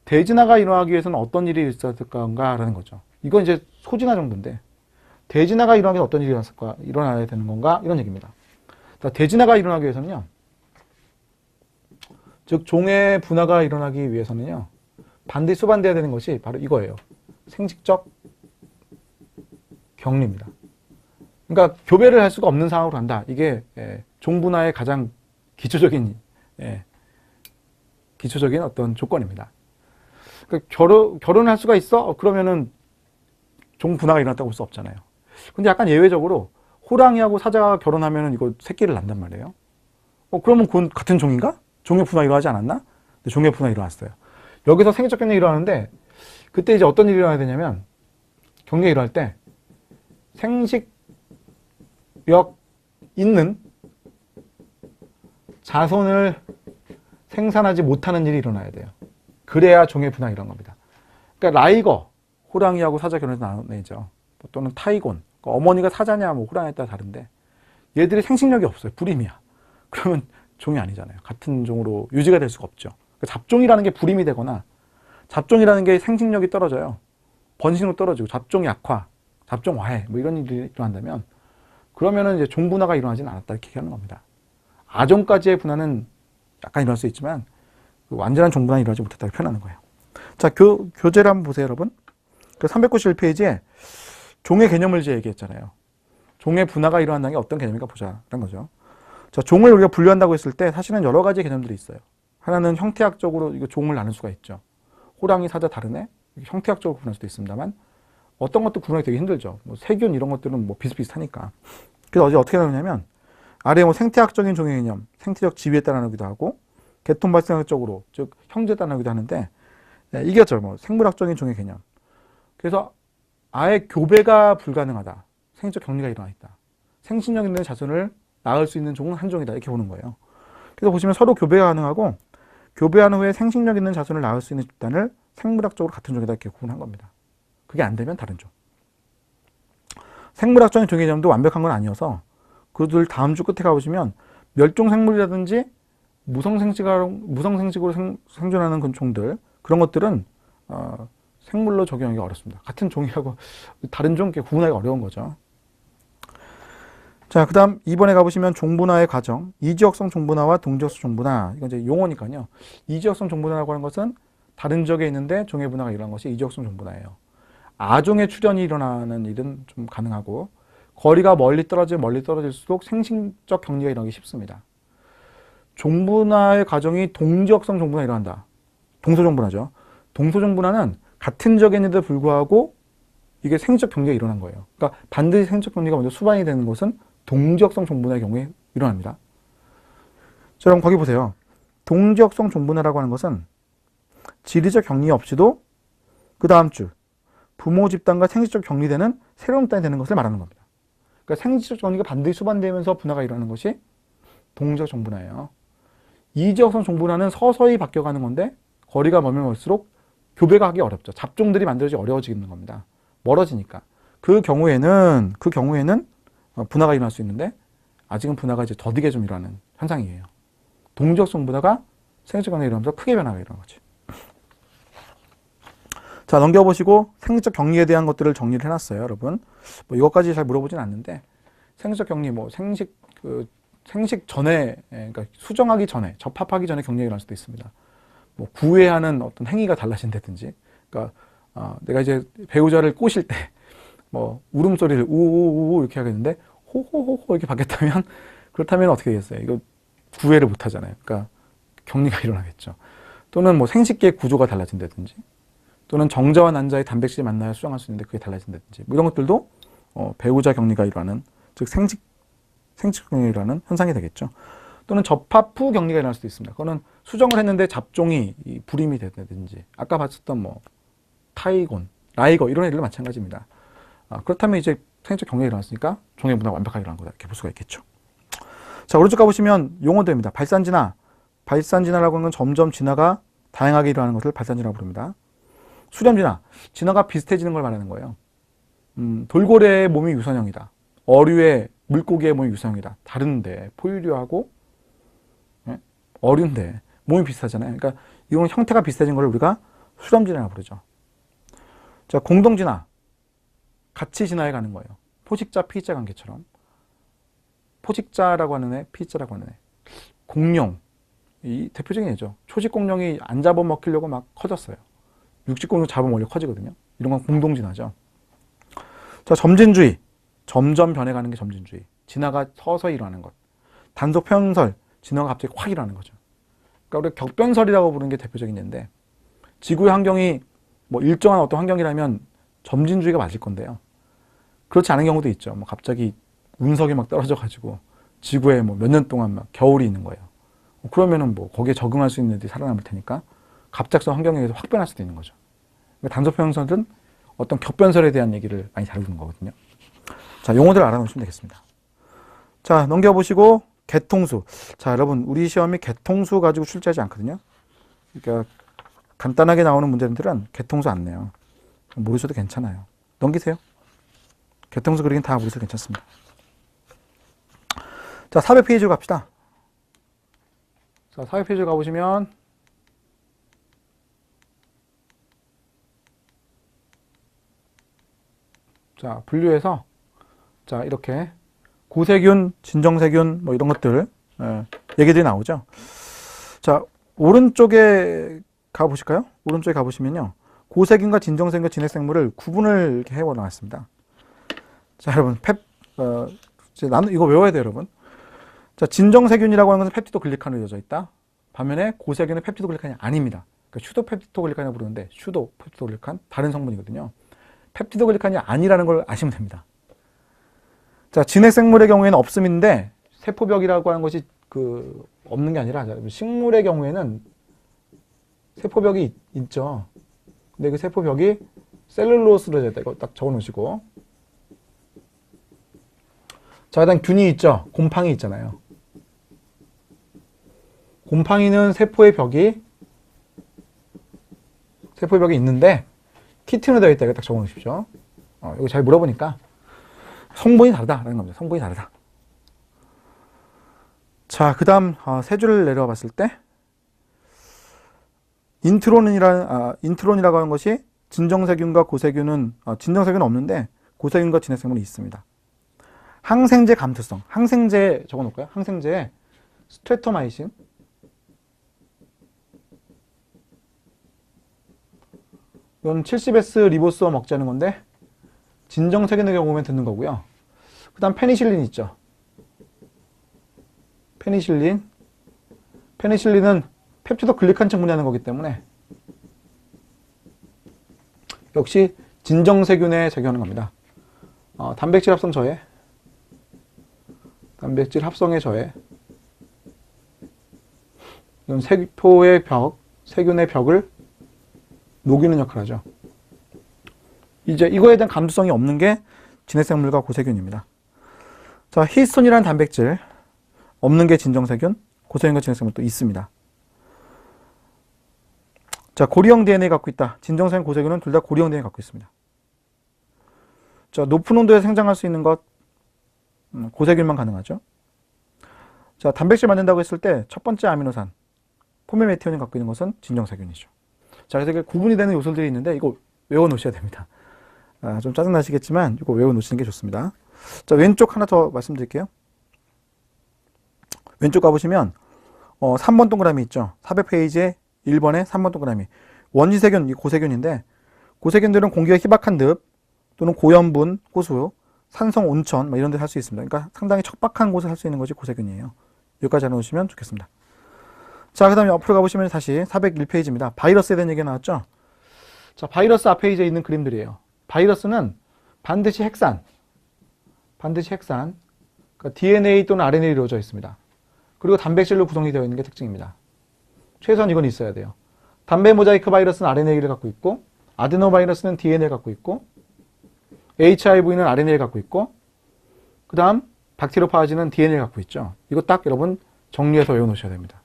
Speaker 1: 대진화가 일어나기 위해서는 어떤 일이 있었을 건가라는 거죠. 이건 이제 소진화 정도인데 대진화가 일어나기 위해서 어떤 일이 일어나야 되는 건가, 이런 얘기입니다. 대진화가 일어나기 위해서는요, 즉 종의 분화가 일어나기 위해서는요, 반드시 수반돼야 되는 것이 바로 이거예요. 생식적 격리입니다. 그러니까 교배를 할 수가 없는 상황으로 간다. 이게 종분화의 가장 기초적인 어떤 조건입니다. 그러니까 결혼할 수가 있어? 그러면은 종분화가 일어났다고 볼 수 없잖아요. 근데 약간 예외적으로 호랑이하고 사자가 결혼하면 이거 새끼를 낳는단 말이에요. 그러면 그건 같은 종인가? 종의 분화가 일어나지 않았나? 근데 종의 분화가 일어났어요. 여기서 생리적 경쟁이 일어나는데 그때 이제 어떤 일이 일어나야 되냐면 경쟁이 일어날 때 생식력 있는 자손을 생산하지 못하는 일이 일어나야 돼요. 그래야 종의 분화가 일어난 겁니다. 그러니까 라이거, 호랑이하고 사자 결혼해서 나눠내죠. 또는 타이곤, 그러니까 어머니가 사자냐 뭐 호랑이에 따라 다른데 얘들이 생식력이 없어요. 불임이야. 그러면 종이 아니잖아요. 같은 종으로 유지가 될 수가 없죠. 그러니까 잡종이라는 게 불임이 되거나 잡종이라는 게 생식력이 떨어져요. 번식력 떨어지고 잡종 약화, 잡종 와해 뭐 이런 일이 일어난다면 그러면은 이제 종 분화가 일어나지는 않았다 이렇게 얘기하는 겁니다. 아종까지의 분화는 약간 일어날 수 있지만 완전한 종 분화는 일어나지 못했다고 표현하는 거예요. 자, 교재를 한번 보세요, 여러분. 그 391페이지에 종의 개념을 이제 얘기했잖아요. 종의 분화가 일어난다는 게 어떤 개념인가 보자라는 거죠. 자, 종을 우리가 분류한다고 했을 때 사실은 여러 가지 개념들이 있어요. 하나는 형태학적으로 이거 종을 나눌 수가 있죠. 호랑이, 사자 다르네? 형태학적으로 구분할 수도 있습니다만 어떤 것도 구분하기 되게 힘들죠. 뭐 세균 이런 것들은 뭐 비슷비슷하니까. 그래서 어떻게 나누냐면 아래 뭐 생태학적인 종의 개념, 생태적 지위에 따라 나누기도 하고 계통 발생학적으로 즉 형제에 따라 나누기도 하는데 이게 뭐 생물학적인 종의 개념. 그래서 아예 교배가 불가능하다. 생적 격리가 일어나 있다. 생식력 있는 자손을 낳을 수 있는 종은 한 종이다. 이렇게 보는 거예요. 그래서 보시면 서로 교배가 가능하고 교배한 후에 생식력 있는 자손을 낳을 수 있는 집단을 생물학적으로 같은 종이다. 이렇게 구분한 겁니다. 그게 안 되면 다른 종. 생물학적인 종의 개념도 완벽한 건 아니어서 그들 다음 주 끝에 가보시면 멸종생물이라든지 무성생식으로 생존하는 그 종들 그런 것들은 생물로 적용하기가 어렵습니다. 같은 종이라고 다른 종 구분하기가 어려운 거죠. 자, 그 다음 2번에 가보시면 종분화의 과정, 이지역성 종분화와 동지역성 종분화. 이건 이제 용어니까요. 이지역성 종분화라고 하는 것은 다른 지역에 있는데 종의 분화가 일어난 것이 이지역성 종분화예요. 아종의 출현이 일어나는 일은 좀 가능하고 거리가 멀리 떨어질수록 생식적 격리가 일어나기 쉽습니다. 종분화의 과정이 동지역성 종분화가 일어난다. 동소종분화죠. 동소종분화는 같은 지역에 있는데도 불구하고 이게 생식적 격리가 일어난 거예요. 그러니까 반드시 생식적 격리가 먼저 수반이 되는 것은 동지역성 종분화의 경우에 일어납니다. 자, 그럼 거기 보세요. 동지역성 종분화라고 하는 것은 지리적 격리 없이도 그 다음 주 부모 집단과 생식적 격리되는 새로운 집단이 되는 것을 말하는 겁니다. 그러니까 생식적 격리가 반드시 수반되면서 분화가 일어나는 것이 동지역 종분화예요. 이지역성 종분화는 서서히 바뀌어가는 건데 거리가 멀면 멀수록 교배가 하기 어렵죠. 잡종들이 만들어지기 어려워지는 겁니다. 멀어지니까. 그 경우에는 분화가 일어날 수 있는데 아직은 분화가 이제 더디게 좀 일어나는 현상이에요. 동지역성 분화가 생식적 격리가 일어나면서 크게 변화가 일어나는 거지. 자, 넘겨보시고 생리적 격리에 대한 것들을 정리를 해놨어요, 여러분. 뭐 이것까지 잘 물어보진 않는데 생리적 격리, 뭐 생식 전에, 그러니까 수정하기 전에, 접합하기 전에 격리가 일어날 수도 있습니다. 뭐 구애하는 어떤 행위가 달라진다든지, 그러니까 내가 이제 배우자를 꼬실 때 뭐 울음소리를 우우우 이렇게 하겠는데 호호호호 이렇게 바뀌었다면 그렇다면 어떻게 되겠어요? 이거 구애를 못 하잖아요. 그러니까 격리가 일어나겠죠. 또는 뭐 생식기의 구조가 달라진다든지, 또는 정자와 난자의 단백질이 만나야 수정할 수 있는데 그게 달라진다든지, 뭐 이런 것들도 배우자 격리가 일어나는, 즉 생식 격리가 일어나는 현상이 되겠죠. 또는 접합 후 격리가 일어날 수도 있습니다. 그거는 수정을 했는데 잡종이 불임이 된다든지, 아까 봤었던 뭐 타이곤, 라이거 이런 애들도 마찬가지입니다. 그렇다면 이제 생식적 격리가 일어났으니까 종의 분화가 완벽하게 일어난 거다 이렇게 볼 수가 있겠죠. 자, 오른쪽 가보시면 용어들입니다. 발산진화. 발산진화라고 하는 건 점점 진화가 다양하게 일어나는 것을 발산진화라고 부릅니다. 수렴진화. 진화가 비슷해지는 걸 말하는 거예요. 돌고래의 몸이 유선형이다. 어류의 물고기의 몸이 유선형이다. 다른데 포유류하고 어류인데 몸이 비슷하잖아요. 그러니까 이건 형태가 비슷해진 걸 우리가 수렴진화라고 부르죠. 자, 공동진화. 같이 진화해 가는 거예요. 포식자, 피의자 관계처럼. 포식자라고 하는 애, 피의자라고 하는 애. 공룡. 이 대표적인 애죠. 초식공룡이 안 잡아먹히려고 막 커졌어요. 육식공룡 잡아먹으려고 커지거든요. 이런 건 공동진화죠. 자, 점진주의. 점점 변해가는 게 점진주의. 진화가 서서히 일어나는 것. 단속 편설. 진화가 갑자기 확 일어나는 거죠. 그러니까 우리가 격변설이라고 부르는 게 대표적인 예인데, 지구의 환경이 뭐 일정한 어떤 환경이라면 점진주의가 맞을 건데요. 그렇지 않은 경우도 있죠. 뭐 갑자기 운석이 막 떨어져가지고 지구에 뭐 몇 년 동안 막 겨울이 있는 거예요. 그러면은 뭐 거기에 적응할 수 있는 애들이 살아남을 테니까 갑작스러운 환경에 의해서 확 변할 수도 있는 거죠. 그러니까 단소평형설은 어떤 겹변설에 대한 얘기를 많이 다루는 거거든요. 자, 용어들 알아놓으시면 되겠습니다. 자, 넘겨보시고 개통수. 자, 여러분 우리 시험이 개통수 가지고 출제하지 않거든요. 그러니까 간단하게 나오는 문제들은 개통수 안 내요. 모르셔도 괜찮아요. 넘기세요. 개통수 그리긴 다 모르셔도 괜찮습니다. 자, 400페이지로 갑시다. 자, 400페이지로 가보시면 자, 분류해서 자, 이렇게 고세균, 진정세균 뭐 이런 것들 얘기들이 나오죠. 자, 오른쪽에 가보실까요? 오른쪽에 가보시면요. 고세균과 진정세균과 진핵생물을 구분을 이렇게 해놨습니다. 자, 여러분, 나는 이거 외워야 돼요, 여러분. 자, 진정세균이라고 하는 것은 펩티도글리칸으로 이루어져 있다. 반면에 고세균은 펩티도글리칸이 아닙니다. 그러니까 슈도펩티도글리칸이라고 부르는데 슈도펩티도글리칸 다른 성분이거든요. 펩티도글리칸이 아니라는 걸 아시면 됩니다. 자, 진핵생물의 경우에는 없음인데 세포벽이라고 하는 것이 없는 게 아니라 식물의 경우에는 세포벽이 있죠. 근데 그 세포벽이 셀룰로스로 되어 있다. 이거 딱 적어 놓으시고. 자, 일단 균이 있죠. 곰팡이 있잖아요. 곰팡이는 세포의 벽이 있는데 키틴으로 되어 있다. 이거 딱 적어 놓으십시오. 이거 잘 물어보니까 성분이 다르다라는 겁니다. 성분이 다르다. 자, 그 다음 세 줄을 내려와 봤을 때 인트론이라고 하는 것이 진정세균과 고세균은 진정세균은 없는데 고세균과 진핵생물이 있습니다. 항생제 감투성, 항생제 적어 놓을까요? 항생제에 스트레토마이신, 이건 70S 리보스어 먹자는 건데 진정세균의 경우면 듣는 거고요. 그 다음 페니실린 있죠. 페니실린은 펩티도글리칸成분이 하는 거기 때문에 역시 진정세균에 작용하는 겁니다. 단백질 합성 저해, 단백질 합성의 저해, 이건 세포의 벽, 세균의 벽을 녹이는 역할을 하죠. 이제 이거에 대한 감수성이 없는 게 진핵생물과 고세균입니다. 자, 히스톤이라는 단백질 없는 게 진정세균, 고세균과 진핵생물도 있습니다. 자, 고리형 DNA 갖고 있다. 진정세균, 고세균은 둘 다 고리형 DNA 갖고 있습니다. 자, 높은 온도에 생장할 수 있는 것 고세균만 가능하죠. 자, 단백질 만든다고 했을 때 첫 번째 아미노산 포메메티온이 갖고 있는 것은 진정세균이죠. 자, 그래서 이게 구분이 되는 요소들이 있는데 이거 외워 놓으셔야 됩니다. 좀 짜증나시겠지만 이거 외워 놓으시는 게 좋습니다. 자, 왼쪽 하나 더 말씀드릴게요. 왼쪽 가보시면 3번 동그라미 있죠. 400페이지에 1번에 3번 동그라미. 원지세균, 고세균인데 고세균들은 공기가 희박한 늪 또는 고염분, 호수, 산성 온천 이런 데 살 수 있습니다. 그러니까 상당히 척박한 곳에 살 수 있는 것이 고세균이에요. 여기까지 알아놓으시면 좋겠습니다. 자, 그 다음에 옆으로 가보시면 다시 401페이지입니다. 바이러스에 대한 얘기가 나왔죠. 자, 바이러스 앞에 이제 있는 그림들이에요. 바이러스는 반드시 핵산, 그러니까 DNA 또는 RNA로 이루어져 있습니다. 그리고 단백질로 구성이 되어 있는 게 특징입니다. 최소한 이건 있어야 돼요. 담배 모자이크 바이러스는 RNA를 갖고 있고, 아데노 바이러스는 DNA를 갖고 있고, HIV는 RNA를 갖고 있고, 그 다음 박테리오파지는 DNA를 갖고 있죠. 이거 딱 여러분 정리해서 외워놓으셔야 됩니다.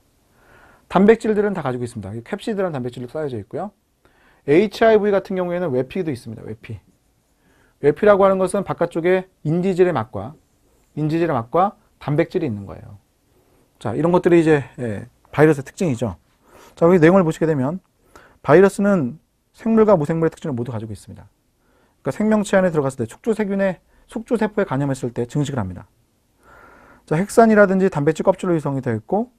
Speaker 1: 단백질들은 다 가지고 있습니다. 캡시드라는 단백질로 쌓여져 있고요. HIV 같은 경우에는 외피도 있습니다. 외피라고 하는 것은 바깥쪽에 인지질의 막과 단백질이 있는 거예요. 자, 이런 것들이 이제 바이러스의 특징이죠. 자, 여기 내용을 보시게 되면 바이러스는 생물과 무생물의 특징을 모두 가지고 있습니다. 그러니까 생명체 안에 들어갔을 때 숙주세포에 감염했을 때 증식을 합니다. 자, 핵산이라든지 단백질 껍질로 구성이 되어 있고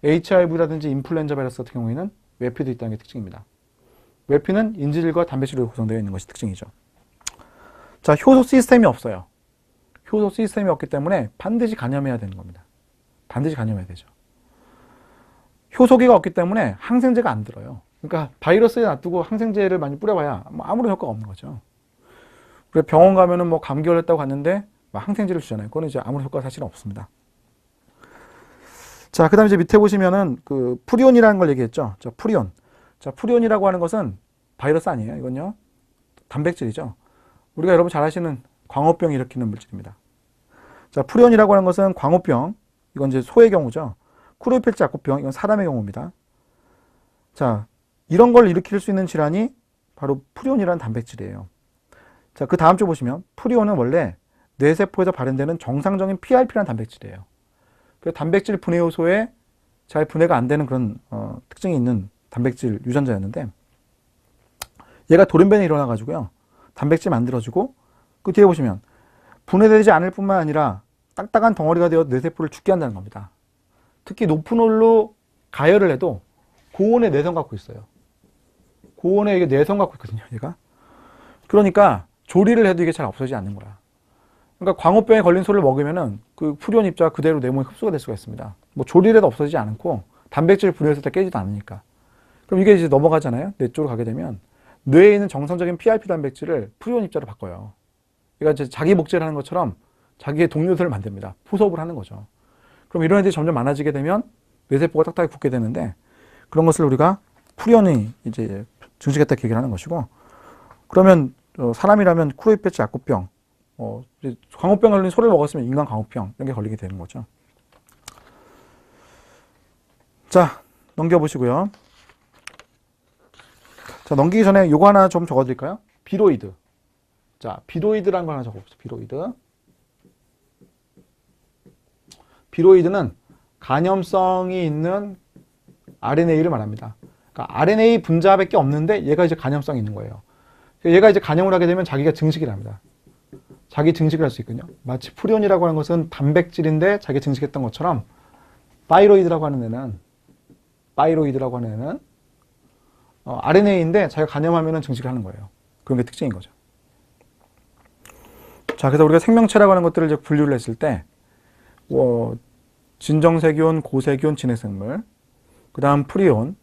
Speaker 1: HIV라든지 인플루엔자 바이러스 같은 경우에는 외피도 있다는 게 특징입니다. 외피는 인지질과 단백질로 구성되어 있는 것이 특징이죠. 자, 효소 시스템이 없어요. 효소 시스템이 없기 때문에 반드시 감염해야 되는 겁니다. 반드시 감염해야 되죠. 효소기가 없기 때문에 항생제가 안 들어요. 그러니까 바이러스에 놔두고 항생제를 많이 뿌려봐야 아무런 효과가 없는 거죠. 그래서 병원 가면은 감기 걸렸다고 갔는데 막 항생제를 주잖아요. 그거는 이제 아무런 효과가 사실은 없습니다. 자, 그 다음에 이제 밑에 보시면은 그 프리온이라는 걸 얘기했죠. 자, 프리온. 자, 프리온이라고 하는 것은 바이러스 아니에요. 이건요. 단백질이죠. 우리가 여러분 잘 아시는 광우병 일으키는 물질입니다. 자, 프리온이라고 하는 것은 광우병. 이건 이제 소의 경우죠. 크루이펠츠 악구병. 이건 사람의 경우입니다. 자, 이런 걸 일으킬 수 있는 질환이 바로 프리온이라는 단백질이에요. 자, 그 다음 줄 보시면 프리온은 원래 뇌세포에서 발현되는 정상적인 PRP라는 단백질이에요. 그 단백질 분해 요소에 잘 분해가 안 되는 그런 특징이 있는 단백질 유전자였는데 얘가 돌연변이 일어나 가지고요. 단백질 만들어지고 그 뒤에 보시면 분해되지 않을 뿐만 아니라 딱딱한 덩어리가 되어 뇌세포를 죽게 한다는 겁니다. 특히 높은 홀로 가열을 해도 고온의 내성 갖고 있어요. 고온에 이게 내성 갖고 있거든요, 얘가. 그러니까 조리를 해도 이게 잘 없어지지 않는 거야. 그러니까 광우병에 걸린 소를 먹으면은 그 프리온 입자가 그대로 내 몸에 흡수가 될 수가 있습니다. 뭐 조리를 해도 없어지지 않고 단백질 분해했을 때 깨지도 않으니까. 그럼 이게 이제 넘어가잖아요. 뇌 쪽으로 가게 되면 뇌에 있는 정상적인 PRP 단백질을 프리온 입자로 바꿔요. 그러니까 이제 자기 복제를 하는 것처럼 자기의 동료들을 만듭니다. 포섭을 하는 거죠. 그럼 이런 애들이 점점 많아지게 되면 뇌세포가 딱딱하게 굳게 되는데 그런 것을 우리가 프리온이 이제 증식했다 얘기를 하는 것이고 그러면 사람이라면 크루이펠츠 악구병 광우병 걸린 소를 먹었으면 인간 광우병 이런 게 걸리게 되는 거죠. 자, 넘겨보시고요. 자, 넘기기 전에 요거 하나 좀 적어드릴까요? 비로이드. 자, 비로이드라는 걸 하나 적어봅시다. 비로이드. 비로이드는 간염성이 있는 RNA를 말합니다. 그러니까 RNA 분자밖에 없는데 얘가 이제 간염성이 있는 거예요. 얘가 이제 간염을 하게 되면 자기가 증식을 합니다. 자기 증식을 할 수 있거든요. 마치 프리온이라고 하는 것은 단백질인데 자기 증식했던 것처럼 파이로이드라고 하는 애는 RNA인데 자기가 간염하면 증식을 하는 거예요. 그런 게 특징인 거죠. 자, 그래서 우리가 생명체라고 하는 것들을 이제 분류를 했을 때 진정세균, 고세균, 진핵생물, 그 다음 프리온,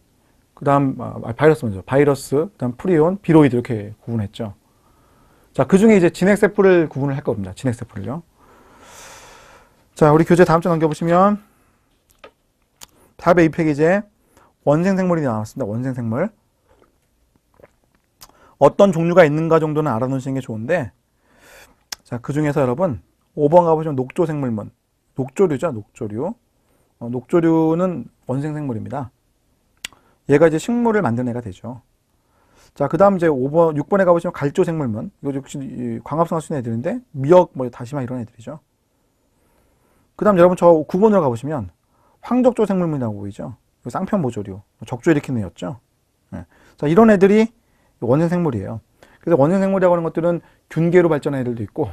Speaker 1: 그 다음 바이러스 먼저, 바이러스, 그 다음 프리온, 비로이드 이렇게 구분했죠. 자, 그 중에 이제 진핵세포를 구분을 할 겁니다. 진핵세포를요. 자, 우리 교재 다음 주 넘겨보시면 답의 2페이지에 원생생물이 나왔습니다. 원생생물. 어떤 종류가 있는가 정도는 알아놓으시는 게 좋은데 자, 그 중에서 여러분 5번 가보시면 녹조생물문. 녹조류죠. 녹조류. 녹조류는 원생생물입니다. 얘가 이제 식물을 만드는 애가 되죠. 자, 그 다음 이제 5번, 6번에 가보시면 갈조생물문. 이거 역시 광합성할 수 있는 애들인데, 미역, 다시마 이런 애들이죠. 그 다음 여러분 저 9번으로 가보시면 황적조생물문이라고 보이죠. 쌍편 모조류. 적조 일으키는 애였죠. 네. 자, 이런 애들이 원생생물이에요. 그래서 원생생물이라고 하는 것들은 균계로 발전한 애들도 있고,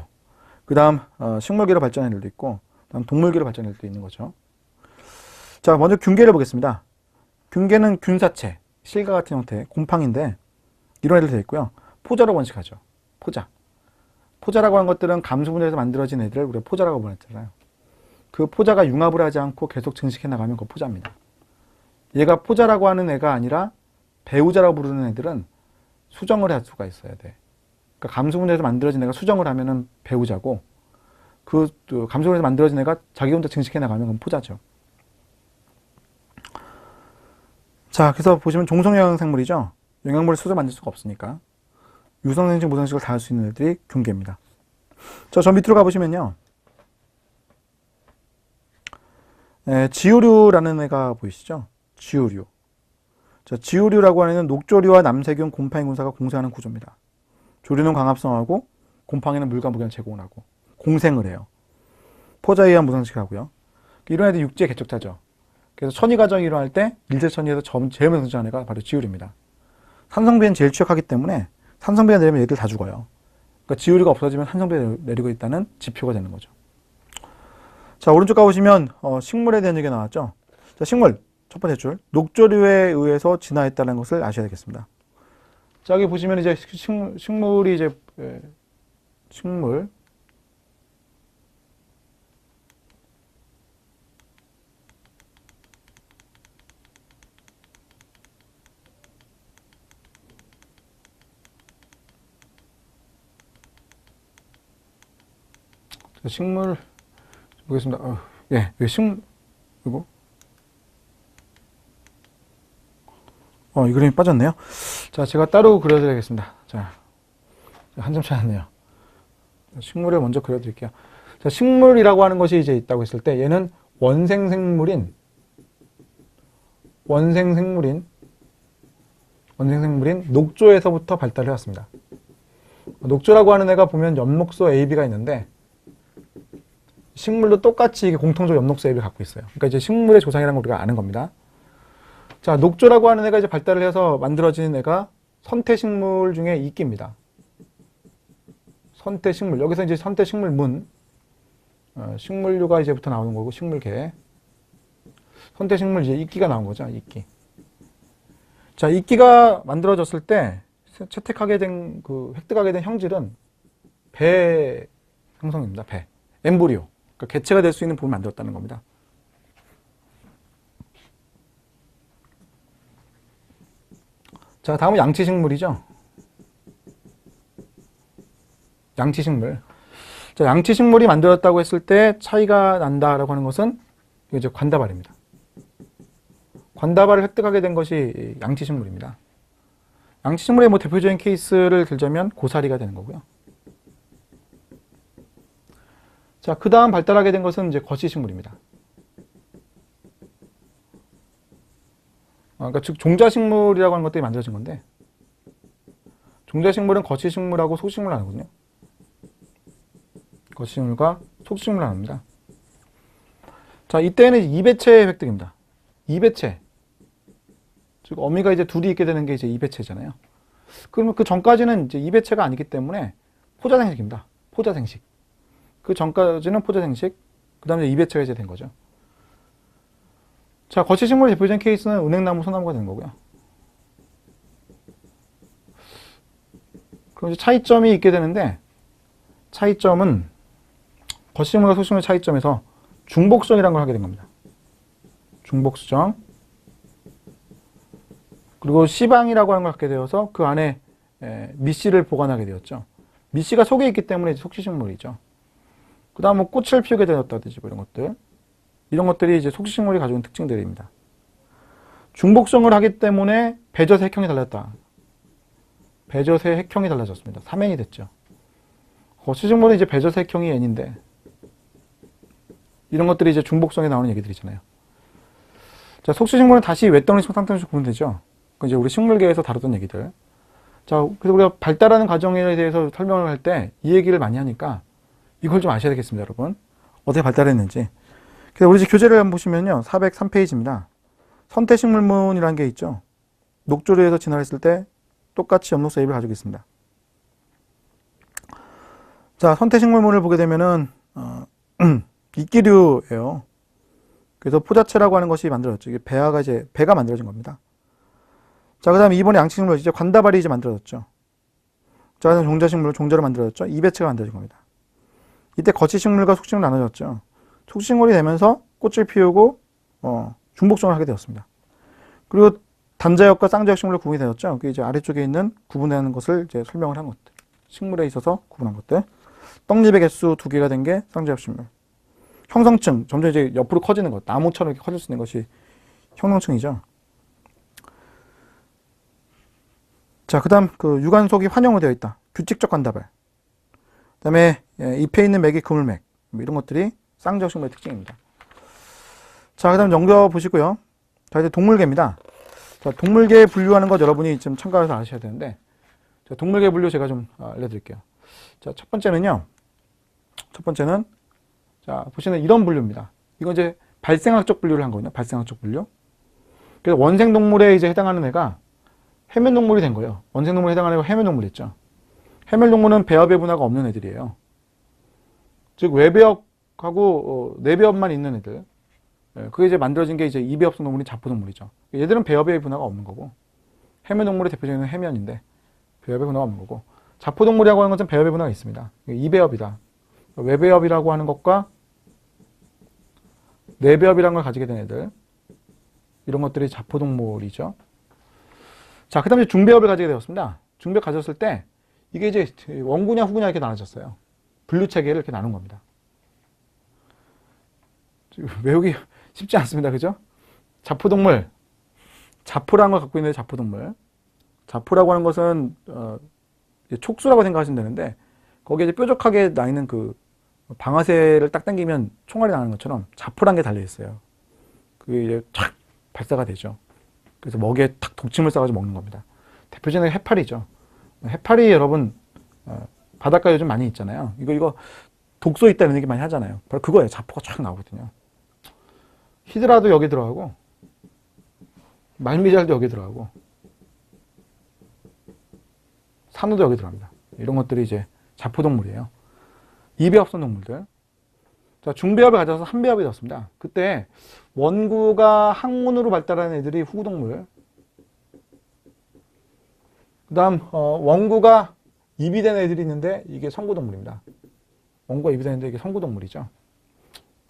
Speaker 1: 그 다음 식물계로 발전한 애들도 있고, 그 다음 동물계로 발전한 애들도 있는 거죠. 자, 먼저 균계를 보겠습니다. 균계는 균사체, 실과 같은 형태, 곰팡인데 이런 애들 되어 있고요. 포자로 번식하죠. 포자. 포자라고 하는 것들은 감수분해에서 만들어진 애들을 우리가 포자라고 보냈잖아요. 그 포자가 융합을 하지 않고 계속 증식해 나가면 그 포자입니다. 얘가 포자라고 하는 애가 아니라 배우자라고 부르는 애들은 수정을 할 수가 있어야 돼. 그러니까 감수분해에서 만들어진 애가 수정을 하면은 배우자고 그 감수분해에서 만들어진 애가 자기 혼자 증식해 나가면 그건 포자죠. 자, 그래서 보시면 종성영양생물이죠. 영양분을 스스로 만들 수가 없으니까 유성생식, 무성식을 다 할 수 있는 애들이 균계입니다. 자, 저 밑으로 가보시면요. 지우류라는 애가 보이시죠? 지우류. 자, 지우류라고 하는 애는 녹조류와 남세균, 곰팡이 군사가 공생하는 구조입니다. 조류는 광합성하고 곰팡이는 물과 무기를 제공을 하고 공생을 해요. 포자에 의한 무성식을 하고요. 이런 애들이 육지의 개척자죠. 그래서 천위 과정이 일어날 때 일제천위에서 제일 먼저 성장한 애가 바로 지우류입니다. 산성비는 제일 취약하기 때문에 산성비가 내리면 얘들 다 죽어요. 그러니까 지우류가 없어지면 산성비가 내리고 있다는 지표가 되는 거죠. 자, 오른쪽 가보시면 식물에 대한 얘기가 나왔죠. 자, 식물 첫 번째 줄 녹조류에 의해서 진화했다는 것을 아셔야 되겠습니다. 자, 여기 보시면 이제 식물이 이제 식물 식물 보겠습니다. 예, 식물 이거 이 그림이 빠졌네요. 자, 제가 따로 그려드리겠습니다. 자, 한 점 차였네요. 식물을 먼저 그려드릴게요. 자, 식물이라고 하는 것이 이제 있다고 했을 때 얘는 원생생물인 녹조에서부터 발달해 왔습니다. 녹조라고 하는 애가 보면 엽록소 AB가 있는데 식물도 똑같이 이게 공통적으로 엽록소 AB를 갖고 있어요. 그러니까 이제 식물의 조상이라는 걸 우리가 아는 겁니다. 자, 녹조라고 하는 애가 이제 발달을 해서 만들어진 애가 선태식물 중에 이끼입니다. 선태식물. 여기서 이제 선태식물문, 식물류가 이제부터 나오는 거고, 식물계. 선태식물 이제 이끼가 나온 거죠, 이끼. 자, 이끼가 만들어졌을 때 채택하게 된, 획득하게 된 형질은 배 형성입니다, 배. 엠브리오. 그러니까 개체가 될 수 있는 부분을 만들었다는 겁니다. 자, 다음은 양치식물이죠. 양치식물. 자, 양치식물이 만들었다고 했을 때 차이가 난다라고 하는 것은 이제 관다발입니다. 관다발을 획득하게 된 것이 양치식물입니다. 양치식물의 뭐 대표적인 케이스를 들자면 고사리가 되는 거고요. 자, 그 다음 발달하게 된 것은 이제 거치식물입니다. 그러니까 즉 종자식물이라고 하는 것들이 만들어진 건데 종자식물은 거치식물하고 속식물을 나누거든요. 거치식물과 속식물을 나눕니다. 자, 이때는 이배체 획득입니다. 이배체. 즉 어미가 이제 둘이 있게 되는 게 이제 이배체잖아요. 그러면 그 전까지는 이제 이배체가 아니기 때문에 포자생식입니다. 포자생식. 그 전까지는 포자생식. 그 다음에 이배체가 이제 된 거죠. 자, 거치식물의 대표적인 케이스는 은행나무, 소나무가 되는 거고요. 그럼 이제 차이점이 있게 되는데, 차이점은 거치식물과 속식물의 차이점에서 중복성이라는 걸 하게 된 겁니다. 중복수정. 그리고 씨방이라고 하는 걸 갖게 되어서 그 안에 미씨를 보관하게 되었죠. 미씨가 속에 있기 때문에 속식식물이죠. 그 다음 뭐 꽃을 피우게 되었다든지 뭐 이런 것들. 이런 것들이 이제 속식식물이 가지고 있는 특징들입니다. 중복성을 하기 때문에 배젖의 핵형이 달랐다. 배젖의 핵형이 달라졌습니다. 3N이 됐죠. 거치식물은 이제 배젖의 핵형이 N인데 이런 것들이 이제 중복성에 나오는 얘기들이잖아요. 자, 속식식물은 다시 외덩이식, 상덩이식 구분되죠. 그 이제 우리 식물계에서 다루던 얘기들. 자, 그래서 우리가 발달하는 과정에 대해서 설명을 할 때 이 얘기를 많이 하니까 이걸 좀 아셔야 되겠습니다, 여러분. 어떻게 발달했는지. 그래서 우리 교재를 한번 보시면요. 403페이지입니다. 선태식물문이라는 게 있죠. 녹조를 해서 진화했을 때 똑같이 엽록소 A를 가지고 있습니다. 자, 선태식물문을 보게 되면은, 이끼류예요. 그래서 포자체라고 하는 것이 만들어졌죠. 이게 배가 만들어진 겁니다. 자, 그 다음에 이번에 양치식물, 이제 관다발이 이제 만들어졌죠. 자, 그 다음 종자식물, 종자로 만들어졌죠. 이배체가 만들어진 겁니다. 이때 거치식물과 속식물이 나눠졌죠. 속식물이 되면서 꽃을 피우고 중복성을 하게 되었습니다. 그리고 단자역과 쌍자역 식물로 구분이 되었죠. 그게 이제 아래쪽에 있는 구분하는 것을 이제 설명을 한 것들. 식물에 있어서 구분한 것들. 떡잎의 개수 2개가 된 게 쌍자역 식물. 형성층, 점점 이제 옆으로 커지는 것, 나무처럼 이렇게 커질 수 있는 것이 형성층이죠. 자, 그 다음 유관속이 환형으로 되어 있다. 규칙적 관다발. 그 다음에 잎에 있는 맥이 그물맥. 뭐 이런 것들이 쌍자역 식물의 특징입니다. 자, 그 다음 넘겨보시고요. 자, 이제 동물계입니다. 자, 동물계 분류하는 것 여러분이 좀 참가해서 아셔야 되는데, 자, 동물계 분류 제가 좀 알려드릴게요. 자, 첫 번째는, 자, 보시는 이런 분류입니다. 이건 이제 발생학적 분류를 한 거거든요. 발생학적 분류. 그래서 원생동물에 이제 해당하는 애가 해면동물이 된 거예요. 원생동물에 해당하는 애가 해면동물이 있죠. 해면동물은 배합의 분화가 없는 애들이에요. 즉, 외배합하고 내배합만 있는 애들. 그게 이제 만들어진 게 이제 이배합성 동물인 자포동물이죠. 얘들은 배합의 분화가 없는 거고, 해면동물의 대표적인 해면인데, 배합의 분화가 없는 거고, 자포동물이라고 하는 것은 배합의 분화가 있습니다. 이배합이다. 외배합이라고 하는 것과 내배합이라는 걸 가지게 된 애들. 이런 것들이 자포동물이죠. 자, 그 다음에 중배합을 가지게 되었습니다. 중배합 가졌을 때, 이게 이제 원구냐 후구냐 이렇게 나눠졌어요. 분류 체계를 이렇게 나눈 겁니다. 외우기 쉽지 않습니다. 그죠? 자포동물. 자포라는 걸 갖고 있는 자포동물. 자포라고 하는 것은 촉수라고 생각하시면 되는데 거기에 이제 뾰족하게 나 있는 그 방아쇠를 딱 당기면 총알이 나는 것처럼 자포란 게 달려 있어요. 그게 이제 촥 발사가 되죠. 그래서 먹이에 탁 독침을 싸가지고 먹는 겁니다. 대표적인 게 해파리죠. 해파리 여러분 바닷가에 요즘 많이 있잖아요. 이거 독소 있다 이런 얘기 많이 하잖아요. 바로 그거예요. 자포가 쫙 나오거든요. 히드라도 여기 들어가고 말미잘도 여기 들어가고 산호도 여기 들어갑니다. 이런 것들이 이제 자포동물이에요. 이배합성 동물들. 자, 중배합을 가져서 한배합이 되었습니다. 그때 원구가 항문으로 발달한 애들이 후구동물. 그 다음 원구가 입이 된 애들이 있는데 이게 성구동물입니다. 원구가 입이 되는데 이게 성구동물이죠.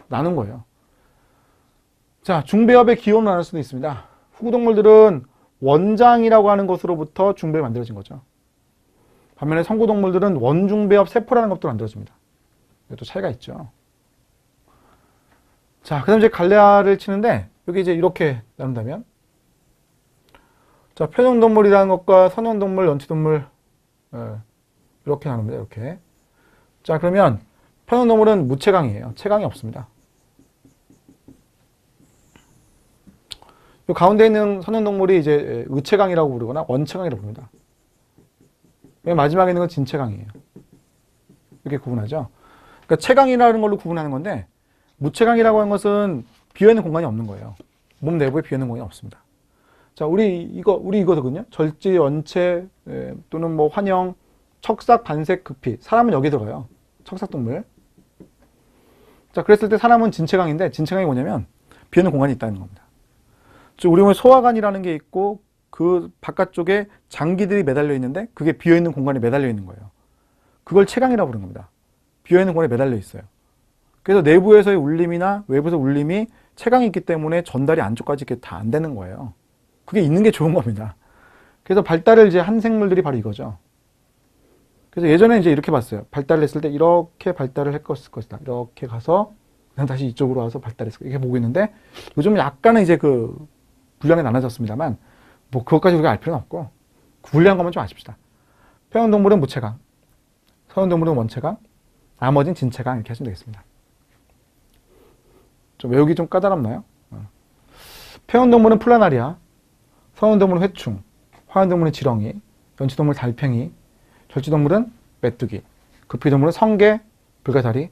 Speaker 1: 나눈 거예요. 자, 중배합의 기원을 나눌 수도 있습니다. 후구동물들은 원장이라고 하는 것으로부터 중배합이 만들어진 거죠. 반면에 성구동물들은 원중배합 세포라는 것도 만들어집니다. 이것도 차이가 있죠. 자, 그 다음 이제 갈래아를 치는데 여기 이제 이렇게 나눈다면 자, 편형동물이라는 것과 선형동물, 연체동물 이렇게 나눕니다. 이렇게. 자, 그러면 편형동물은 무채강이에요. 채강이 없습니다. 이 가운데 있는 선형동물이 이제 의채강이라고 부르거나 원채강이라고 부릅니다. 맨 마지막에 있는 건 진채강이에요. 이렇게 구분하죠. 그러니까 채강이라는 걸로 구분하는 건데 무채강이라고 하는 것은 비어있는 공간이 없는 거예요. 몸 내부에 비어있는 공간이 없습니다. 자, 우리 이거거든요. 절지, 원체 또는 뭐 환영, 척삭, 반색, 급히. 사람은 여기 들어가요. 척삭동물. 자, 그랬을 때 사람은 진채강인데 진채강이 뭐냐면 비어있는 공간이 있다는 겁니다. 즉 우리 몸에 소화관이라는 게 있고 그 바깥쪽에 장기들이 매달려 있는데 그게 비어있는 공간에 매달려 있는 거예요. 그걸 채강이라고 부르는 겁니다. 비어있는 공간에 매달려 있어요. 그래서 내부에서의 울림이나 외부에서 울림이 채강이 있기 때문에 전달이 안쪽까지 이렇게 다 안 되는 거예요. 그게 있는 게 좋은 겁니다. 그래서 발달을 이제 한 생물들이 바로 이거죠. 그래서 예전에 이제 이렇게 봤어요. 발달을 했을 때 이렇게 발달을 했을 것이다. 이렇게 가서 그냥 다시 이쪽으로 와서 발달했을 이렇게 보고 있는데 요즘은 약간은 이제 그 분량이 나눠졌습니다만 뭐 그것까지 우리가 알 필요는 없고 분리한 것만 좀 아십시다. 평형동물은 무채강, 서형동물은 원채강, 나머지는 진채강 이렇게 하시면 되겠습니다. 좀 외우기 좀 까다롭나요? 평형동물은 플라나리아, 서형동물은 회충, 화형동물은 지렁이, 연체동물은 달팽이, 절지동물은 메뚜기, 급히동물은 성게, 불가사리,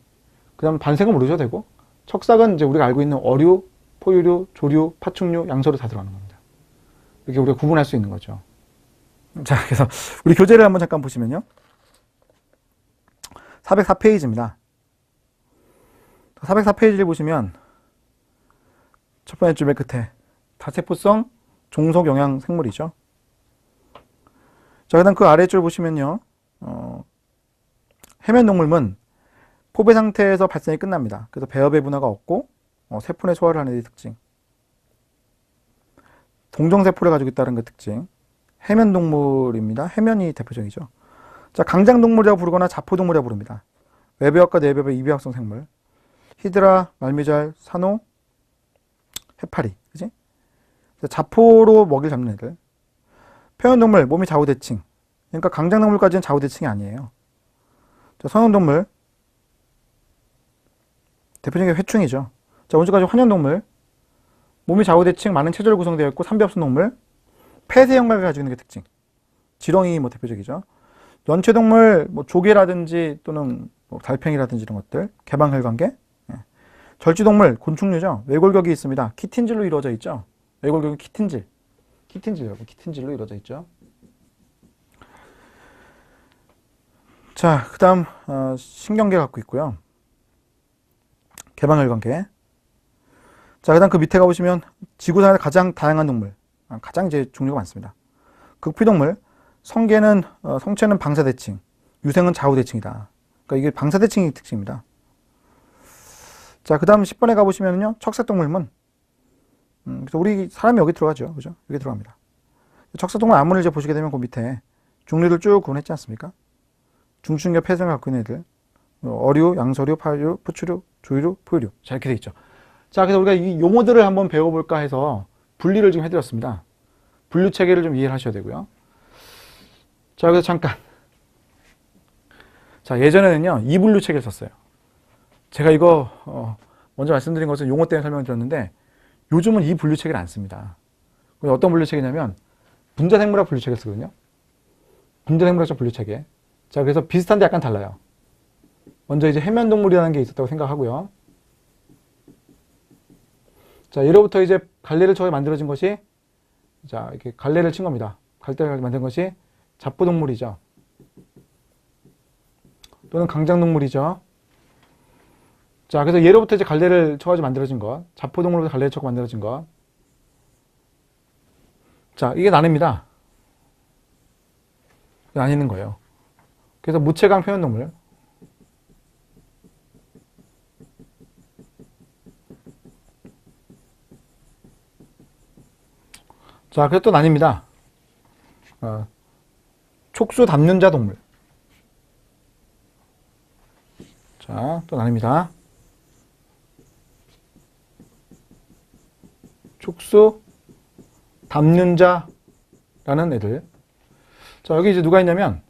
Speaker 1: 그 다음 반색은 모르셔도 되고 척삭은 이제 우리가 알고 있는 어류, 포유류, 조류, 파충류, 양서류 다 들어가는 겁니다. 이렇게 우리가 구분할 수 있는 거죠. 자, 그래서 우리 교재를 한번 잠깐 보시면요. 404페이지입니다. 404페이지를 보시면 첫 번째 줄 맨 끝에 다세포성 종속 영양 생물이죠. 자, 그 다음 그 아래줄 보시면요. 해면동물은 포배 상태에서 발생이 끝납니다. 그래서 배업의 분화가 없고 세포 내 소화를 하는 데 특징. 동정세포를 가지고 있다는 그 특징. 해면동물입니다. 해면이 대표적이죠. 자, 강장동물이라고 부르거나 자포동물이라고 부릅니다. 외배합과 내배합의 이배합성 생물. 히드라, 말미잘, 산호, 해파리. 그지? 자포로 먹이를 잡는 애들. 표현동물, 몸이 좌우대칭. 그러니까 강장동물까지는 좌우대칭이 아니에요. 자, 선형동물. 대표적인 게 회충이죠. 자, 오늘까지 환연동물. 몸이 좌우대칭, 많은 체절로 구성되어 있고, 삼비합성 동물. 폐쇄 영막을 가지고 있는 게 특징. 지렁이 뭐 대표적이죠. 연체동물, 뭐 조개라든지 또는 뭐 달팽이라든지 이런 것들. 개방혈관계. 절지동물, 곤충류죠. 외골격이 있습니다. 키틴질로 이루어져 있죠. 외골격은 키틴질. 키틴질 여러분, 키틴질로 이루어져 있죠. 자, 그 다음 신경계 갖고 있고요. 개방혈관계. 자, 그 다음 그 밑에 가보시면 지구상의 가장 다양한 동물. 가장 이제 종류가 많습니다. 극피동물. 성체는 방사대칭. 유생은 좌우대칭이다. 그러니까 이게 방사대칭이 특징입니다. 자, 그 다음 10번에 가보시면요. 척삭동물은 그래서 우리 사람이 여기 들어가죠. 그죠? 여기 들어갑니다. 척삭동물 안문을 이제 보시게 되면 그 밑에 종류를 쭉 구분했지 않습니까? 중충격 폐쇄를 갖고 있는 애들. 어류, 양서류, 파류, 포추류, 조류류, 포유류. 자, 이렇게 돼 있죠. 자, 그래서 우리가 이 용어들을 한번 배워볼까 해서 분리를 좀 해드렸습니다. 분류 체계를 좀 이해를 하셔야 되고요. 자, 그래서 잠깐. 자, 예전에는요, 이분류 체계를 썼어요. 제가 이거, 먼저 말씀드린 것은 용어 때문에 설명을 드렸는데, 요즘은 이 분류 체계를 안 씁니다. 어떤 분류 체계냐면, 분자생물학 분류 체계를 쓰거든요. 분자생물학적 분류 체계. 자, 그래서 비슷한데 약간 달라요. 먼저 이제 해면동물이라는 게 있었다고 생각하고요. 자, 예로부터 이제 갈래를 쳐서 만들어진 것이, 자, 이렇게 갈래를 친 겁니다. 갈대를 만든 것이 잡부동물이죠. 또는 강장동물이죠. 자, 그래서 예로부터 이제 갈래를 쳐가지고 만들어진 것, 잡부동물로부터 갈래를 쳐서 만들어진 것. 자, 이게 나뉩니다. 나뉘는 거예요. 그래서 무채강 표현동물. 자, 그래서 또 나뉩니다. 촉수 담륜자 동물. 자, 또 나뉩니다. 촉수 담륜자라는 애들. 자, 여기 이제 누가 있냐면,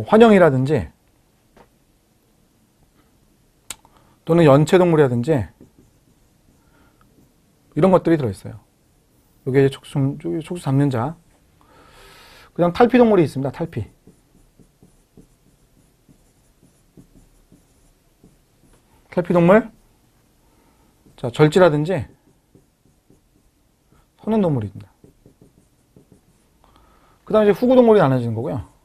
Speaker 1: 환영이라든지, 또는 연체동물이라든지, 이런 것들이 들어있어요. 여기에 촉수 담륜자. 그 다음 탈피동물이 있습니다. 탈피. 탈피동물. 자, 절지라든지, 선행동물입니다. 그 다음에 이제 후구동물이 나눠지는 거고요.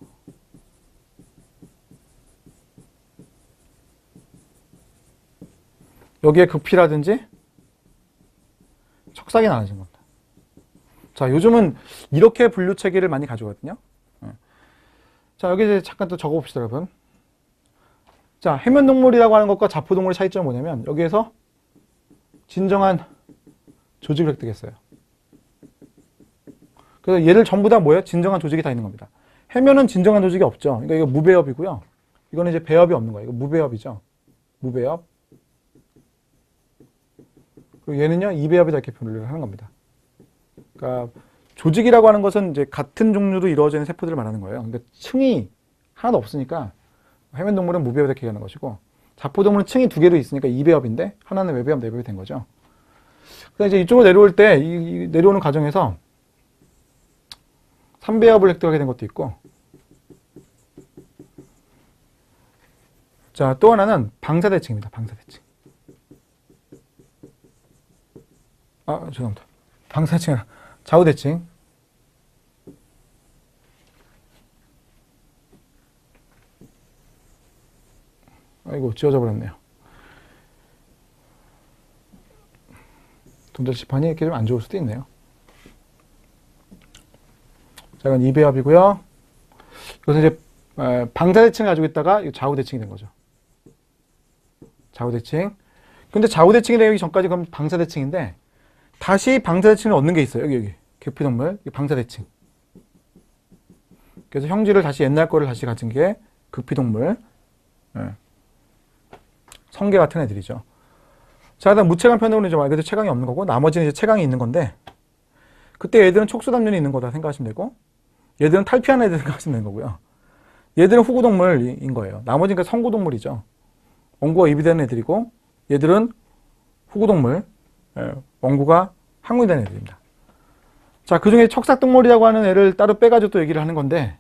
Speaker 1: 여기에 극피라든지, 척삭이 나눠진 겁니다. 자, 요즘은 이렇게 분류 체계를 많이 가져거든요. 자, 여기 이제 잠깐 또 적어봅시다, 여러분. 자, 해면동물이라고 하는 것과 잡부동물의 차이점은 뭐냐면, 여기에서 진정한 조직을 획득했어요. 그래서 얘를 전부 다 뭐예요? 진정한 조직이 다 있는 겁니다. 해면은 진정한 조직이 없죠. 그러니까 이거 무배엽이고요. 이거는 이제 배엽이 없는 거예요. 이거 무배엽이죠. 무배엽. 그리고 얘는요, 이배엽이다 이렇게 분류를 하는 겁니다. 그러니까 조직이라고 하는 것은 이제 같은 종류로 이루어지는 세포들을 말하는 거예요. 근데 층이 하나도 없으니까 해면동물은 무배엽 이렇게 얘기하는 것이고, 잡부동물은 층이 두 개로 있으니까 이배엽인데 하나는 외배엽, 내배엽이 된 거죠. 그래서 이제 이쪽으로 내려올 때 이 내려오는 과정에서 3배엽을 획득하게 된 것도 있고, 자, 또 하나는 방사대칭입니다. 방사대칭. 죄송합니다. 방사대칭 아니라 좌우대칭. 아이고, 지워져 버렸네요. 동전지판이 이렇게 좀 안 좋을 수도 있네요. 자, 이건 이배합이고요. 이것은 이제 방사대칭을 가지고 있다가 좌우대칭이 된 거죠. 좌우대칭. 근데 좌우대칭이 되기 전까지 그럼 방사대칭인데, 다시 방사대칭을 얻는 게 있어요. 여기 계피동물 방사대칭. 그래서 형질을 다시 옛날 거를 다시 가진 게 극피동물. 성게 같은 애들이죠. 자, 그다음 무채강 편으로는 이제 말 그대로 채강이 없는 거고, 나머지는 이제 채강이 있는 건데, 그때 얘들은 촉수담륜이 있는 거다 생각하시면 되고, 얘들은 탈피한 애들 생각하시면 되는 거고요. 얘들은 후구동물인 거예요. 나머지는 그러니까 성구동물이죠. 원구가 입이 되는 애들이고, 얘들은 후구동물, 원구가 항문이 되는 애들입니다. 자, 그 중에 척삭동물이라고 하는 애를 따로 빼가지고 또 얘기를 하는 건데,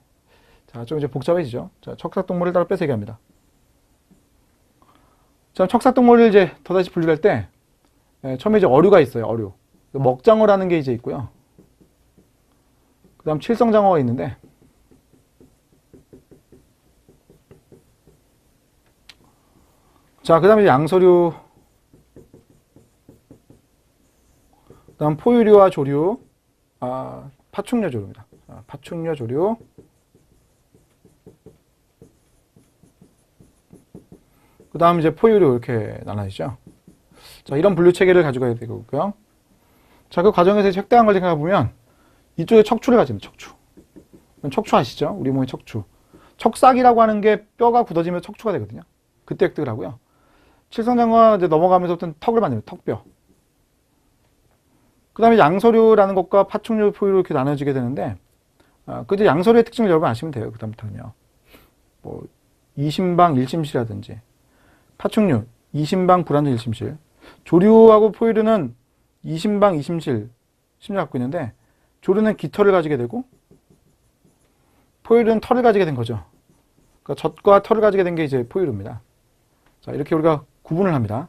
Speaker 1: 자, 좀 이제 복잡해지죠. 자, 척삭동물을 따로 빼서 얘기합니다. 자, 척삭동물을 이제 더다시 분류할 때, 처음에 이제 어류가 있어요. 어류. 먹장어라는 게 이제 있고요. 그 다음 칠성장어가 있는데, 자, 그 다음에 양서류, 그 다음 포유류와 조류, 파충류 조류입니다. 파충류 조류, 그 다음 이제 포유류 이렇게 나눠지죠. 자, 이런 분류 체계를 가지고 가야 되고요. 자, 그 과정에서 획득한 걸 생각해보면 이쪽에 척추를 가집니다. 척추. 척추 아시죠? 우리 몸의 척추. 척삭이라고 하는 게 뼈가 굳어지면 척추가 되거든요. 그때 획득을 하고요. 칠성장과 이제 넘어가면서부터는 턱을 만듭니다. 턱뼈. 그 다음에 양서류라는 것과 파충류, 포유류 이렇게 나눠지게 되는데, 그 이제 양서류의 특징을 여러분 아시면 돼요. 그 다음부터는요. 뭐, 이심방 일심실이라든지, 파충류, 이심방 불완전 일심실, 조류하고 포유류는 이심방 이심실, 심리를 갖고 있는데, 조류는 깃털을 가지게 되고, 포유류는 털을 가지게 된 거죠. 그러니까 젖과 털을 가지게 된 게 이제 포유류입니다. 자, 이렇게 우리가 구분을 합니다.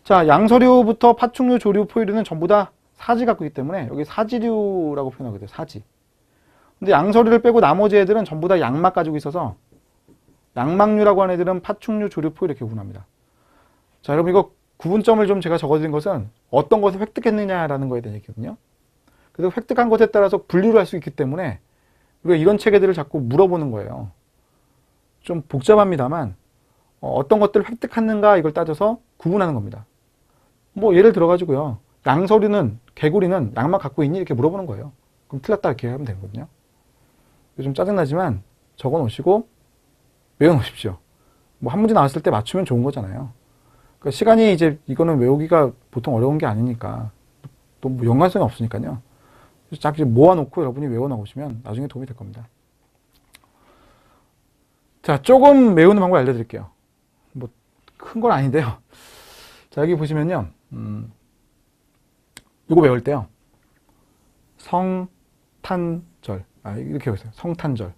Speaker 1: 자, 양서류부터 파충류, 조류, 포유류는 전부 다 사지 갖고 있기 때문에 여기 사지류라고 표현하거든요. 사지. 근데 양서류를 빼고 나머지 애들은 전부 다 양막 가지고 있어서 양막류라고 하는 애들은 파충류, 조류, 포유 이렇게 구분합니다. 자, 여러분 이거 구분점을 좀 제가 적어드린 것은 어떤 것을 획득했느냐라는 거에 대한 얘기거든요. 그래서 획득한 것에 따라서 분류를 할 수 있기 때문에 우리가 이런 체계들을 자꾸 물어보는 거예요. 좀 복잡합니다만 어떤 것들을 획득했는가 이걸 따져서 구분하는 겁니다. 뭐 예를 들어가지고요. 양서류는, 개구리는 양막 갖고 있니? 이렇게 물어보는 거예요. 그럼 틀렸다 이렇게 하면 되거든요. 좀 짜증나지만 적어 놓으시고 외워 놓으십시오. 뭐 한 문제 나왔을 때 맞추면 좋은 거잖아요. 그러니까 시간이 이제 이거는 외우기가 보통 어려운 게 아니니까 또 뭐 연관성이 없으니까요. 딱 모아놓고 여러분이 외워 나오시면 나중에 도움이 될 겁니다. 자, 조금 외우는 방법 알려드릴게요. 뭐 큰 건 아닌데요. 자, 여기 보시면요. 이거 외울 때요. 성탄절. 이렇게 보세요. 성탄절.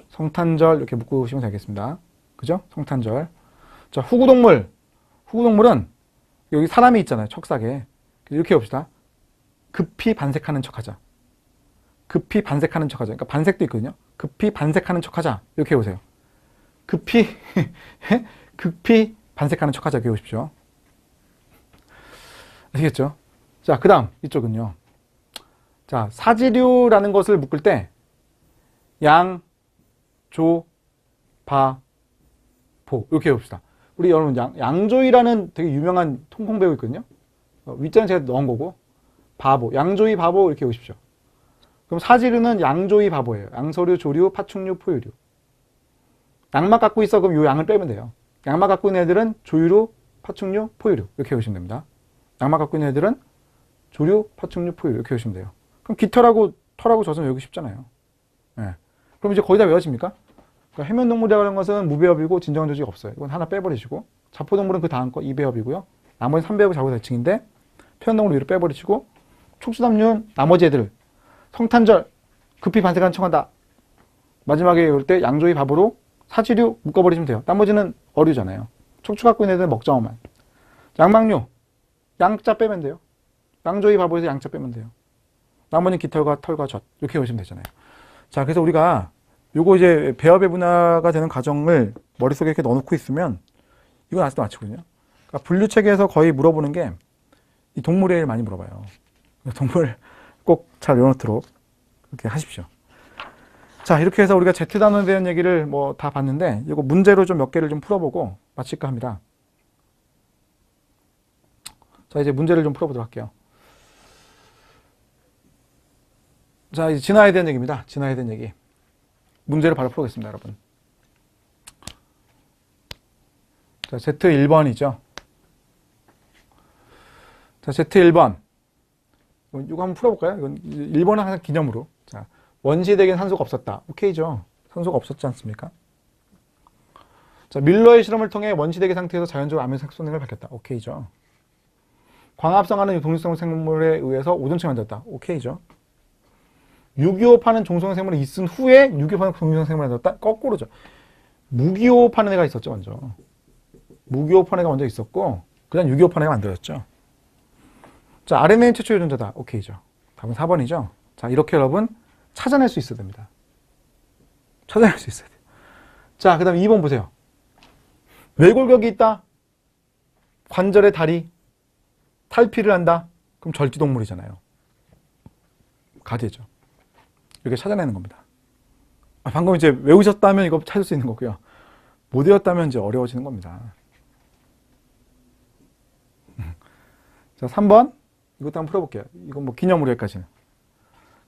Speaker 1: 성탄절 이렇게 묶으시면 되겠습니다. 그죠? 성탄절. 자, 후구동물. 후구동물은 여기 사람이 있잖아요. 척삭에. 이렇게 해봅시다. 급히 반색하는 척하자. 급히 반색하는 척하자. 그러니까 반색도 있거든요. 급히 반색하는 척하자. 이렇게 해보세요. 급히 반색하는 척하자. 이렇게 해보십시오. 아시겠죠? 자, 그 다음 이쪽은요. 자, 사지류라는 것을 묶을 때 양, 조, 바, 보 이렇게 해봅시다. 우리 여러분 양조위라는 되게 유명한 통콩 배우 있거든요. 윗자는 제가 넣은 거고 바보, 양조위 바보 이렇게 해보십시오. 그럼 사지류는 양조위 바보예요. 양서류, 조류, 파충류, 포유류. 양막 갖고 있어 그럼 이 양을 빼면 돼요. 양막 갖고 있는 애들은 조유류, 파충류, 포유류 이렇게 해보시면 됩니다. 양막 갖고 있는 애들은 조류, 파충류, 포유류 이렇게 해보시면 돼요. 그럼 깃털하고 털하고 젖은 외우기 쉽잖아요. 네. 그럼 이제 거의 다 외워집니까? 그러니까 해면동물이라고 하는 것은 무배업이고 진정한 조직이 없어요. 이건 하나 빼버리시고 자포동물은 그 다음 거 2배업이고요. 나머지 3배업이 자고대칭인데 표현동물 위로 빼버리시고 촉수담류는 나머지 애들 성탄절 급히 반색하는 척한다. 마지막에 외울 때 양조위 바보로 사지류 묶어버리시면 돼요. 나머지는 어류잖아요. 촉추 갖고 있는 애들은 먹장어만. 양막류 양자 빼면 돼요. 양조위 바보에서 양자 빼면 돼요. 나머지는 깃털과 털과 젖 이렇게 보시면 되잖아요. 자, 그래서 우리가 요거 이제 배업의 분화가 되는 과정을 머릿속에 이렇게 넣어놓고 있으면 이건 아직도 맞추거든요. 그러니까 분류 체계에서 거의 물어보는 게 이 동물에 많이 물어봐요. 동물 꼭 잘 외워놓도록 그렇게 하십시오. 자, 이렇게 해서 우리가 Z단원에 대한 얘기를 뭐 다 봤는데 이거 문제로 좀 몇 개를 좀 풀어보고 마칠까 합니다. 자, 이제 문제를 좀 풀어보도록 할게요. 자, 이제 진화에 대한 얘기입니다. 진화에 대한 얘기. 문제를 바로 풀어보겠습니다, 여러분. 자, Z1번이죠. 자, Z1번. 이거 한번 풀어볼까요? 이건 1번은 항상 기념으로. 자, 원시대기엔 산소가 없었다. 오케이죠. 산소가 없었지 않습니까? 자, 밀러의 실험을 통해 원시대기 상태에서 자연적으로 아미노 색소능을 밝혔다. 오케이죠. 광합성하는 동식성 생물에 의해서 오존층을 만들었다. 오케이죠. 유기호흡하는 종성형 생물이 있은 후에 유기호흡하는 종성형 생물을 만들었다. 거꾸로죠. 무기호흡하는 애가 있었죠, 먼저. 무기호흡하는 애가 먼저 있었고 그 다음 유기호흡하는 애가 만들어졌죠. 자, RNA 최초 유전자다. 오케이죠. 답은 4번이죠. 자, 이렇게 여러분 찾아낼 수 있어야 됩니다. 찾아낼 수 있어야 돼요. 자, 그 다음 2번 보세요. 뇌골격이 있다. 관절에 다리. 탈피를 한다. 그럼 절지동물이잖아요. 가재죠. 이렇게 찾아내는 겁니다. 방금 이제 외우셨다면 이거 찾을 수 있는 거고요. 못 외웠다면 이제 어려워지는 겁니다. 자, 3번. 이것도 한번 풀어볼게요. 이건 뭐 기념으로 여기까지는.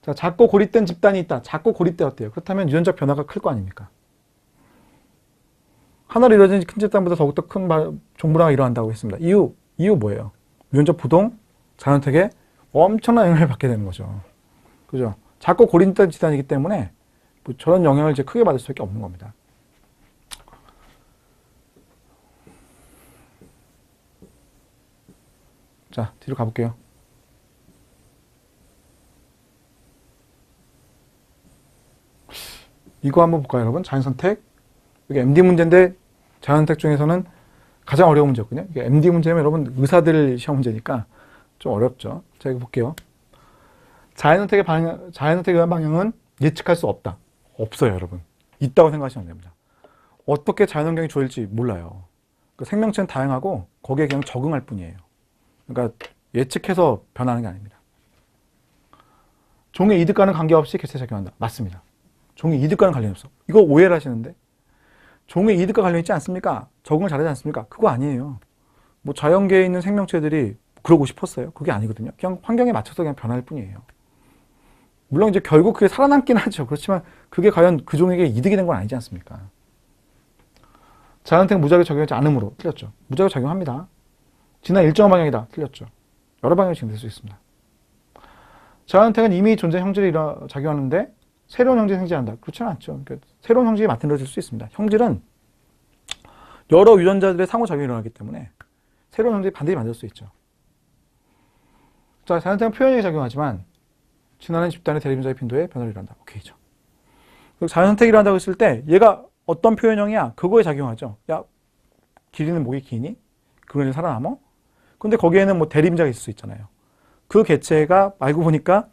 Speaker 1: 자, 작고 고립된 집단이 있다. 작고 고립되었대요. 그렇다면 유전적 변화가 클 거 아닙니까? 하나로 이루어진 큰 집단보다 더욱더 큰 종분화가 일어난다고 했습니다. 이유 뭐예요? 유전적 부동, 자연택에 엄청난 영향을 받게 되는 거죠. 그죠? 작고 고립된 집단이기 때문에 뭐 저런 영향을 이제 크게 받을 수밖에 없는 겁니다. 자, 뒤로 가볼게요. 이거 한번 볼까요, 여러분? 자연선택. 이게 MD 문제인데 자연선택 중에서는 가장 어려운 문제였거든요. 이게 MD 문제면 여러분 의사들 시험 문제니까 좀 어렵죠. 자, 이거 볼게요. 자연선택에 의한 방향은 예측할 수 없다. 없어요, 여러분. 있다고 생각하시면 됩니다. 어떻게 자연환경이 좋아질지 몰라요. 그 생명체는 다양하고 거기에 그냥 적응할 뿐이에요. 그러니까 예측해서 변하는 게 아닙니다. 종의 이득과는 관계없이 객체작용한다. 맞습니다. 종의 이득과는 관련이 없어. 이거 오해를 하시는데 종의 이득과 관련이 있지 않습니까? 적응을 잘하지 않습니까? 그거 아니에요. 뭐 자연계에 있는 생명체들이 그러고 싶었어요. 그게 아니거든요. 그냥 환경에 맞춰서 그냥 변할 뿐이에요. 물론 이제 결국 그게 살아남긴 하죠. 그렇지만 그게 과연 그 종에게 이득이 된 건 아니지 않습니까? 자연택 무작위 적용하지 않으므로 틀렸죠. 무작위 적용합니다. 지난 일정한 방향이다. 틀렸죠. 여러 방향이 진행될 수 있습니다. 자연택은 이미 존재 형질이 작용하는데 새로운 형질이 생겨난다. 그렇지는 않죠. 그러니까 새로운 형질이 만들어질 수 있습니다. 형질은 여러 유전자들의 상호작용이 일어나기 때문에 새로운 형질이 반드시 만들 수 있죠. 자, 자연택은 표현이 작용하지만 진화는 집단의 대립유전자의 빈도에 변화를 일어난다. 오케이죠. 그리고 자연선택이 일어난다고 했을 때 얘가 어떤 표현형이야? 그거에 작용하죠. 야, 길이는 목이 기니? 그거는 살아남어? 근데 거기에는 뭐 대립자가 있을 수 있잖아요. 그 개체가 알고 보니까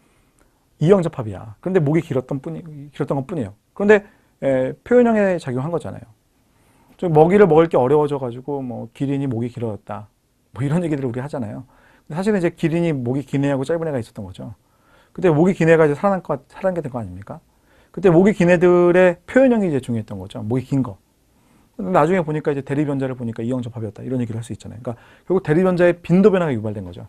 Speaker 1: 이형접합이야. 그런데 목이 길었던 것 뿐이에요. 그런데 표현형에 작용한 거잖아요. 좀 먹이를 먹을 게 어려워져가지고 뭐 기린이 목이 길어졌다. 뭐 이런 얘기들을 우리 하잖아요. 사실은 이제 기린이 목이 긴 애하고 짧은 애가 있었던 거죠. 그때 목이 긴 애가 이제 살아남게 된 거 아닙니까? 그때 목이 긴 애들의 표현형이 이제 중요했던 거죠. 목이 긴 거. 나중에 보니까 이제 대립연자를 보니까 이형접합이었다. 이런 얘기를 할 수 있잖아요. 그러니까 결국 대립연자의 빈도 변화가 유발된 거죠.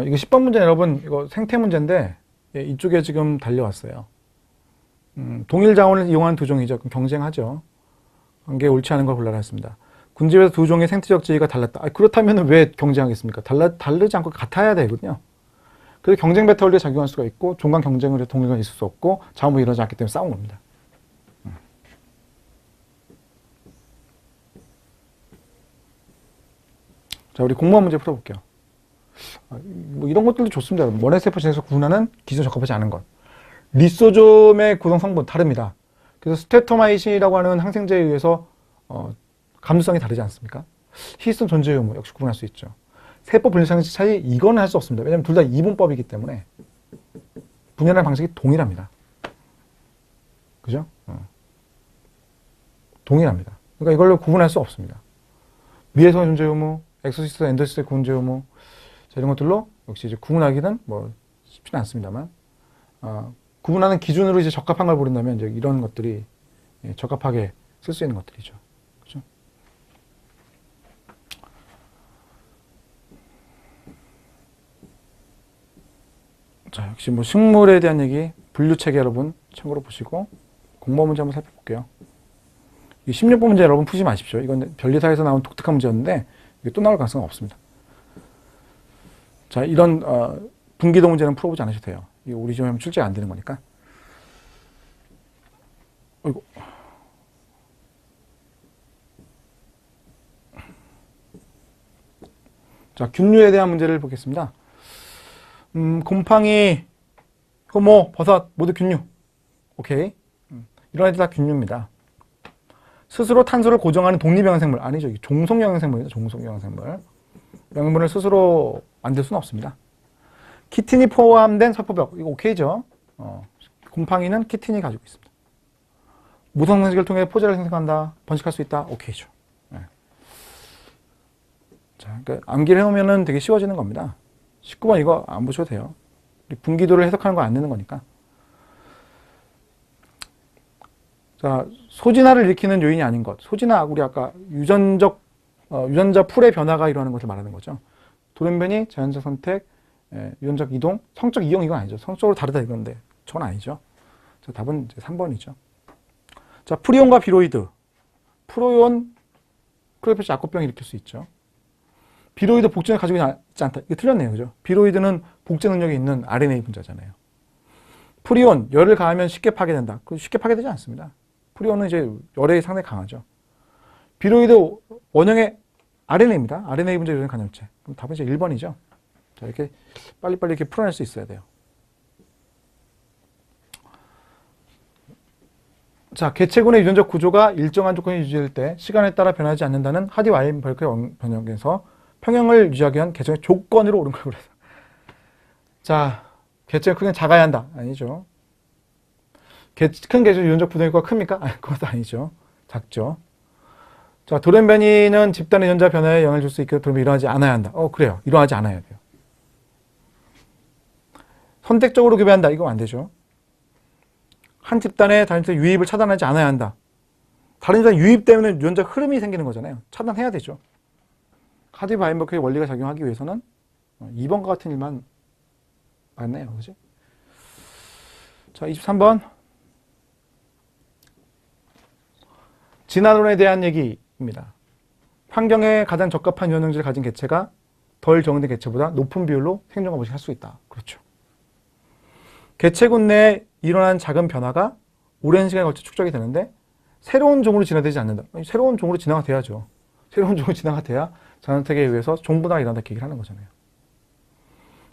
Speaker 1: 이거 10번 문제 여러분, 이거 생태 문제인데, 예, 이쪽에 지금 달려왔어요. 동일 자원을 이용한 두 종이죠. 그럼 경쟁하죠. 관계에 옳지 않은 걸 골라라 했습니다. 군집에서 두 종의 생태적 지위가 달랐다. 그렇다면 왜 경쟁하겠습니까? 다르지 않고 같아야 되거든요. 그래서 경쟁 배터리에 작용할 수가 있고, 종간 경쟁을 해서 동일가 있을 수 없고, 자원이 일어나지 않기 때문에 싸운 겁니다. 자, 우리 공무원 문제 풀어볼게요. 뭐 이런 것들도 좋습니다. 원해세포 진에서 구분하는 기존 적합하지 않은 것. 리소좀의 구성 성분 다릅니다. 그래서 스테토마이신이라고 하는 항생제에 의해서 감수성이 다르지 않습니까? 히스톤 존재 유무 역시 구분할 수 있죠. 세포 분리상식 차이 이거는 할 수 없습니다. 왜냐하면 둘 다 이분법이기 때문에 분열하는 방식이 동일합니다. 그죠? 동일합니다. 그러니까 이걸로 구분할 수 없습니다. 미해성 존재 유무, 엑소시스, 엔도시스 구분제 유무 이런 것들로 역시 이제 구분하기는 뭐 쉽지는 않습니다만 구분하는 기준으로 이제 적합한 걸 고른다면 이제 이런 것들이 적합하게 쓸 수 있는 것들이죠. 그렇죠? 자, 역시 뭐 식물에 대한 얘기 분류체계 여러분 참고로 보시고 공모 문제 한번 살펴볼게요. 이 16번 문제 여러분 푸지 마십시오. 이건 변리사에서 나온 독특한 문제였는데 이게 또 나올 가능성은 없습니다. 자, 이런 분기도 문제는 풀어보지 않으셔도 돼요. 이거 우리 지금 출제가 안 되는 거니까. 어이구. 자, 균류에 대한 문제를 보겠습니다. 곰팡이, 효모, 버섯 모두 균류. 오케이. 이런 애들 다 균류입니다. 스스로 탄소를 고정하는 독립영양생물 아니죠. 종속영양생물이죠. 종속영양생물. 영양분을 스스로 만들 수는 없습니다. 키틴이 포함된 살포벽 이거 오케이죠. 곰팡이는 키틴이 가지고 있습니다. 무성생식을 통해 포제를 생성한다. 번식할 수 있다. 오케이죠. 네. 자, 그러니까 암기를 해놓으면 되게 쉬워지는 겁니다. 19번 이거 안 보셔도 돼요. 분기도를 해석하는 거 안 내는 거니까. 자, 소진화를 일으키는 요인이 아닌 것. 소진화, 우리 아까 유전자 풀의 변화가 일어나는 것을 말하는 거죠. 돌연변이, 자연적 선택, 유전적 이동, 성적 이용 이건 아니죠. 성적으로 다르다 이건데 저건 아니죠. 자, 답은 이제 3번이죠. 자, 프리온과 비로이드. 프로온 클로로피시 악구병을 일으킬 수 있죠. 비로이드 복제를 가지고 있지 않다. 이거 틀렸네요. 그죠? 비로이드는 복제 능력이 있는 RNA 분자잖아요. 프리온, 열을 가하면 쉽게 파괴된다. 쉽게 파괴되지 않습니다. 프리온은 이제 열에 상당히 강하죠. 비로이드 원형의 RNA입니다. RNA 분자 유전 간염체. 그럼 답은 이제 1번이죠. 자, 이렇게 빨리빨리 이렇게 풀어낼 수 있어야 돼요. 자, 개체군의 유전적 구조가 일정한 조건이 유지될 때 시간에 따라 변하지 않는다는 하디 와인버크의 번역에서 평형을 유지하기 위한 개체의 조건으로 옳은 걸 그래서. 자, 개체의 크기는 작아야 한다. 아니죠. 큰 개체의 유전적 부동기가 큽니까? 아니, 그것도 아니죠. 작죠. 자, 돌연변이는 집단의 유전자 변화에 영향을 줄 수 있게 돌연변이 일어나지 않아야 한다. 그래요. 일어나지 않아야 돼요. 선택적으로 교배한다. 이거 안 되죠. 한 집단의 다른 집단의 유입을 차단하지 않아야 한다. 다른 집단 유입 때문에 유전자 흐름이 생기는 거잖아요. 차단해야 되죠. 하디 바인버크의 원리가 작용하기 위해서는 2번과 같은 일만 맞네요. 그지? 자, 23번. 진화론에 대한 얘기입니다. 환경에 가장 적합한 유전형질을 가진 개체가 덜 적응된 개체보다 높은 비율로 생존과 번식할 수 있다. 그렇죠. 개체군 내에 일어난 작은 변화가 오랜 시간에 걸쳐 축적이 되는데 새로운 종으로 진화되지 않는다. 새로운 종으로 진화가 돼야죠. 새로운 종으로 진화가 돼야 자연선택에 의해서 종분화가 일어난다 이렇게 얘기를 하는 거잖아요.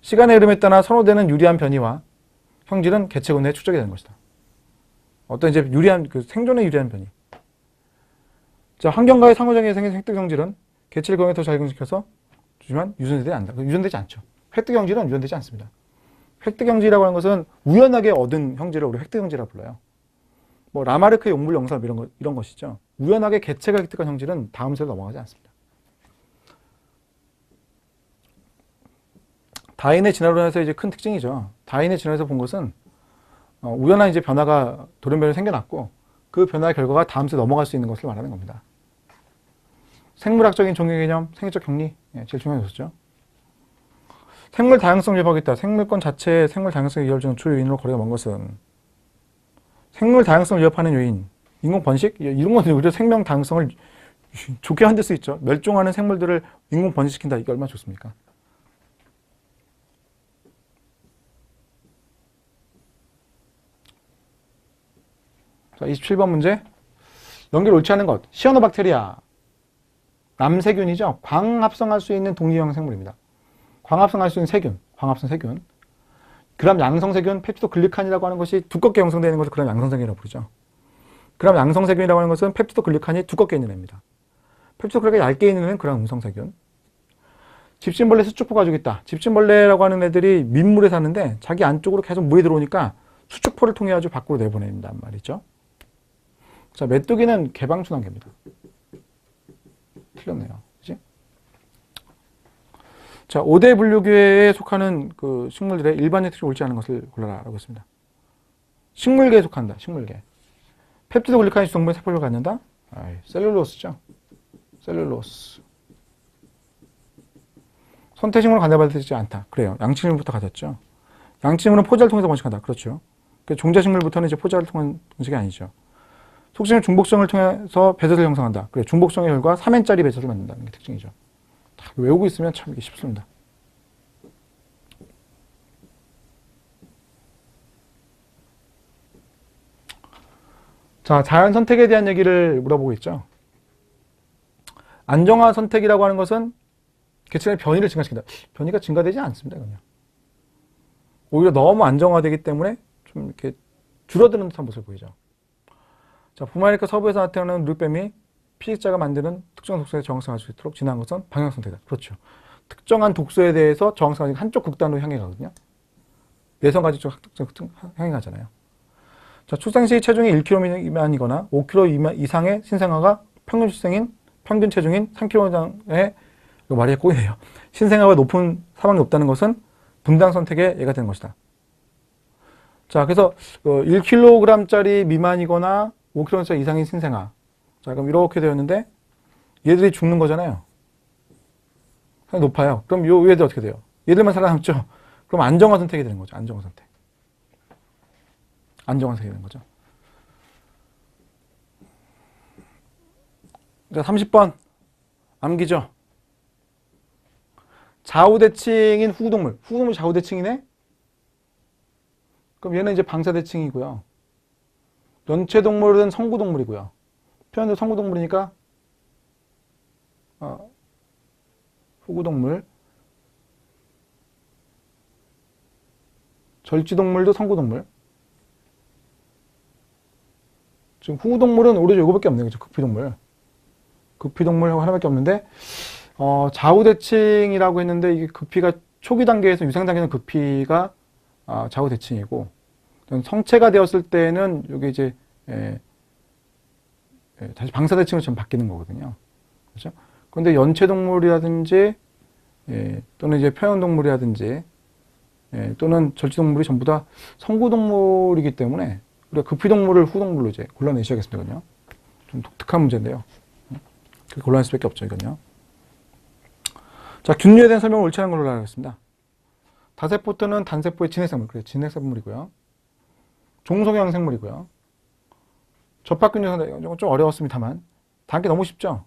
Speaker 1: 시간의 흐름에 따라 선호되는 유리한 변이와 형질은 개체군 내에 축적이 되는 것이다. 어떤 이제 유리한 생존에 유리한 변이. 자, 환경과의 상호작용에 생긴 획득 형질은 개체를 건강에 더 작용시켜서 주지만 유전되지 않는다. 유전되지 않죠. 획득 형질은 유전되지 않습니다. 획득 형질이라고 하는 것은 우연하게 얻은 형질을 우리 획득 형질이라고 불러요. 뭐 라마르크의 용물 영상 이런 것이죠. 우연하게 개체가 획득한 형질은 다음 세로 넘어가지 않습니다. 다인의 진화론에서 이제 큰 특징이죠. 다인의 진화에서 본 것은 우연한 이제 변화가 돌연변이 생겨났고 그 변화의 결과가 다음 세로 넘어갈 수 있는 것을 말하는 겁니다. 생물학적인 종교 개념, 생리적 격리, 제일 중요한 요소죠. 생물 다양성을 위협하겠다. 생물권 자체의 생물 다양성을 위협하는 주요 요인으로 거리가 먼 것은 생물 다양성을 위협하는 요인, 인공 번식 이런 것은 오히려 생명 다양성을 좋게 만들 수 있죠. 멸종하는 생물들을 인공 번식시킨다. 이게 얼마나 좋습니까? 자, 27번 문제. 연결 옳지 않은 것. 시아노박테리아. 남세균이죠. 광합성할 수 있는 독립형 생물입니다. 광합성할 수 있는 세균. 광합성 세균. 그람 양성세균, 펩티도글리칸이라고 하는 것이 두껍게 형성되는 것을 그람 양성세균이라고 부르죠. 그람 양성세균이라고 하는 것은 펩티도글리칸이 두껍게 있는 애입니다. 펩티도글리칸이 얇게 있는 애는 그람 음성세균. 집신벌레 수축포 가지고 있다. 집신벌레라고 하는 애들이 민물에 사는데 자기 안쪽으로 계속 물이 들어오니까 수축포를 통해 아주 밖으로 내보낸단 말이죠. 자, 메뚜기는 개방순환계입니다. 틀렸네요. 그치? 자, 5대 분류계에 속하는 그 식물들의 일반적 특징이 옳지 않은 것을 골라라 라고 했습니다. 식물계에 속한다. 식물계. 펩티도글리칸이 주성분의 세포를 갖는다. 셀룰로스죠. 셀룰로스. 선택식물은 간접받지 않다. 그래요. 양치식물부터 가졌죠. 양치식물은 포자를 통해서 번식한다. 그렇죠. 종자식물부터는 이제 포자를 통한 번식이 아니죠. 속식물 중복성을 통해서 배젖을 형성한다. 그래, 중복성의 결과 3N짜리 배젖을 만든다는 게 특징이죠. 다 외우고 있으면 참 이게 쉽습니다. 자, 자연 선택에 대한 얘기를 물어보고 있죠. 안정화 선택이라고 하는 것은 개체의 변이를 증가시킨다. 변이가 증가되지 않습니다. 그냥. 오히려 너무 안정화되기 때문에 좀 이렇게 줄어드는 듯한 모습을 보이죠. 자, 북아메리카 서부에서 나타나는 누룩뱀이 피식자가 만드는 특정한 독소에 정확성을 가질 수 있도록 진화한 것은 방향 선택이다. 그렇죠. 특정한 독소에 대해서 정확성을 가진 한쪽 극단으로 향해 가거든요. 내성 가진 쪽 향해 가잖아요. 자, 출생 시 체중이 1kg 미만이거나 5kg 이상의 신생아가 평균 체중인 3kg의 이거 말이 꼬이네요. 신생아가 높은 사망이 없다는 것은 분당 선택에 얘가 되는 것이다. 자, 그래서 1kg짜리 미만이거나 5kg짜리 이상인 신생아. 자, 그럼 이렇게 되었는데 얘들이 죽는 거잖아요. 높아요. 그럼 요 얘들 어떻게 돼요? 얘들만 살아남죠? 그럼 안정화 선택이 되는 거죠. 안정화 선택. 안정화 선택이 되는 거죠. 자, 30번. 암기죠? 좌우대칭인 후구동물. 후구동물 좌우대칭이네? 그럼 얘는 이제 방사대칭이고요. 연체동물은 성구동물이고요. 표현도 성구동물이니까 후구동물. 절지동물도 성구동물. 지금 후구동물은 오로지 이거밖에 없네요. 그죠? 극피동물. 극피동물 하나밖에 없는데 좌우대칭이라고 했는데 이게 극피가 초기 단계에서 유상 단계는 극피가 좌우대칭이고 성체가 되었을 때는 이게 이제 다시 방사대칭으로 좀 바뀌는 거거든요. 그렇죠? 그런데 연체동물이라든지 또는 이제 표현동물이라든지 또는 절지동물이 전부 다 성구동물이기 때문에 우리가 극피동물을 후동물로 이제 골라내셔야겠습니다. 좀 독특한 문제인데요. 곤란할 수밖에 없죠, 이건요. 자, 균류에 대한 설명을 옳지 않은 걸로 하겠습니다. 다세포들은 단세포의 진핵생물, 그래요. 진핵생물이고요. 종속형 생물이고요. 접합균류 이건 좀 어려웠습니다만 다한 게 너무 쉽죠.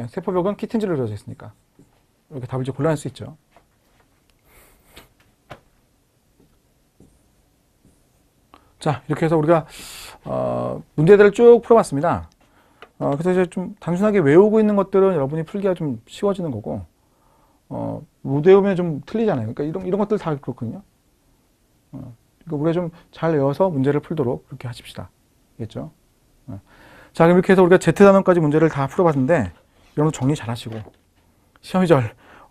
Speaker 1: 세포벽은 키틴질로 이루어져 있으니까 이렇게 답을 이제 골라낼 수 있죠. 자, 이렇게 해서 우리가 문제들을 쭉 풀어봤습니다. 그래서 이제 좀 단순하게 외우고 있는 것들은 여러분이 풀기가 좀 쉬워지는 거고, 못 외우면 좀 틀리잖아요. 그러니까 이런 것들 다 그렇거든요. 그러니까 우리가 좀 잘 외워서 문제를 풀도록 그렇게 하십시다. 알겠죠? 자, 그럼 이렇게 해서 우리가 Z단원까지 문제를 다 풀어봤는데, 이런 거 정리 잘 하시고, 시험이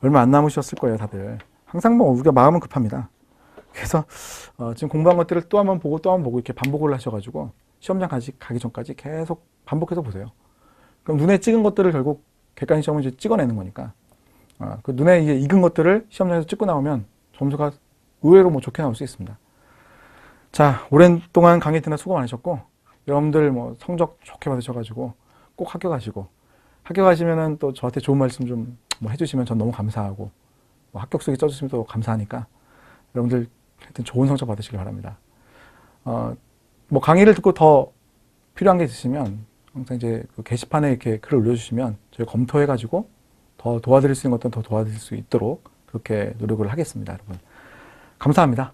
Speaker 1: 얼마 안 남으셨을 거예요, 다들. 항상 뭐 우리가 마음은 급합니다. 그래서 지금 공부한 것들을 또 한 번 보고 또 한 번 보고 이렇게 반복을 하셔가지고 시험장 가기 전까지 계속 반복해서 보세요. 그럼 눈에 찍은 것들을 결국 객관식 시험을 이제 찍어내는 거니까 그 눈에 이제 익은 것들을 시험장에서 찍고 나오면 점수가 의외로 뭐 좋게 나올 수 있습니다. 자, 오랜 동안 강의 듣느라 수고 많으셨고 여러분들 뭐 성적 좋게 받으셔가지고 꼭 학교 가시고 학교 가시면은 또 저한테 좋은 말씀 좀 뭐 해주시면 전 너무 감사하고 뭐 합격수기 써주시면 또 감사하니까 여러분들 하여튼 좋은 성적 받으시길 바랍니다. 뭐 강의를 듣고 더 필요한 게 있으시면 항상 이제 그 게시판에 이렇게 글을 올려주시면 저희 검토해가지고 더 도와드릴 수 있는 것들은 더 도와드릴 수 있도록 그렇게 노력을 하겠습니다, 여러분. 감사합니다.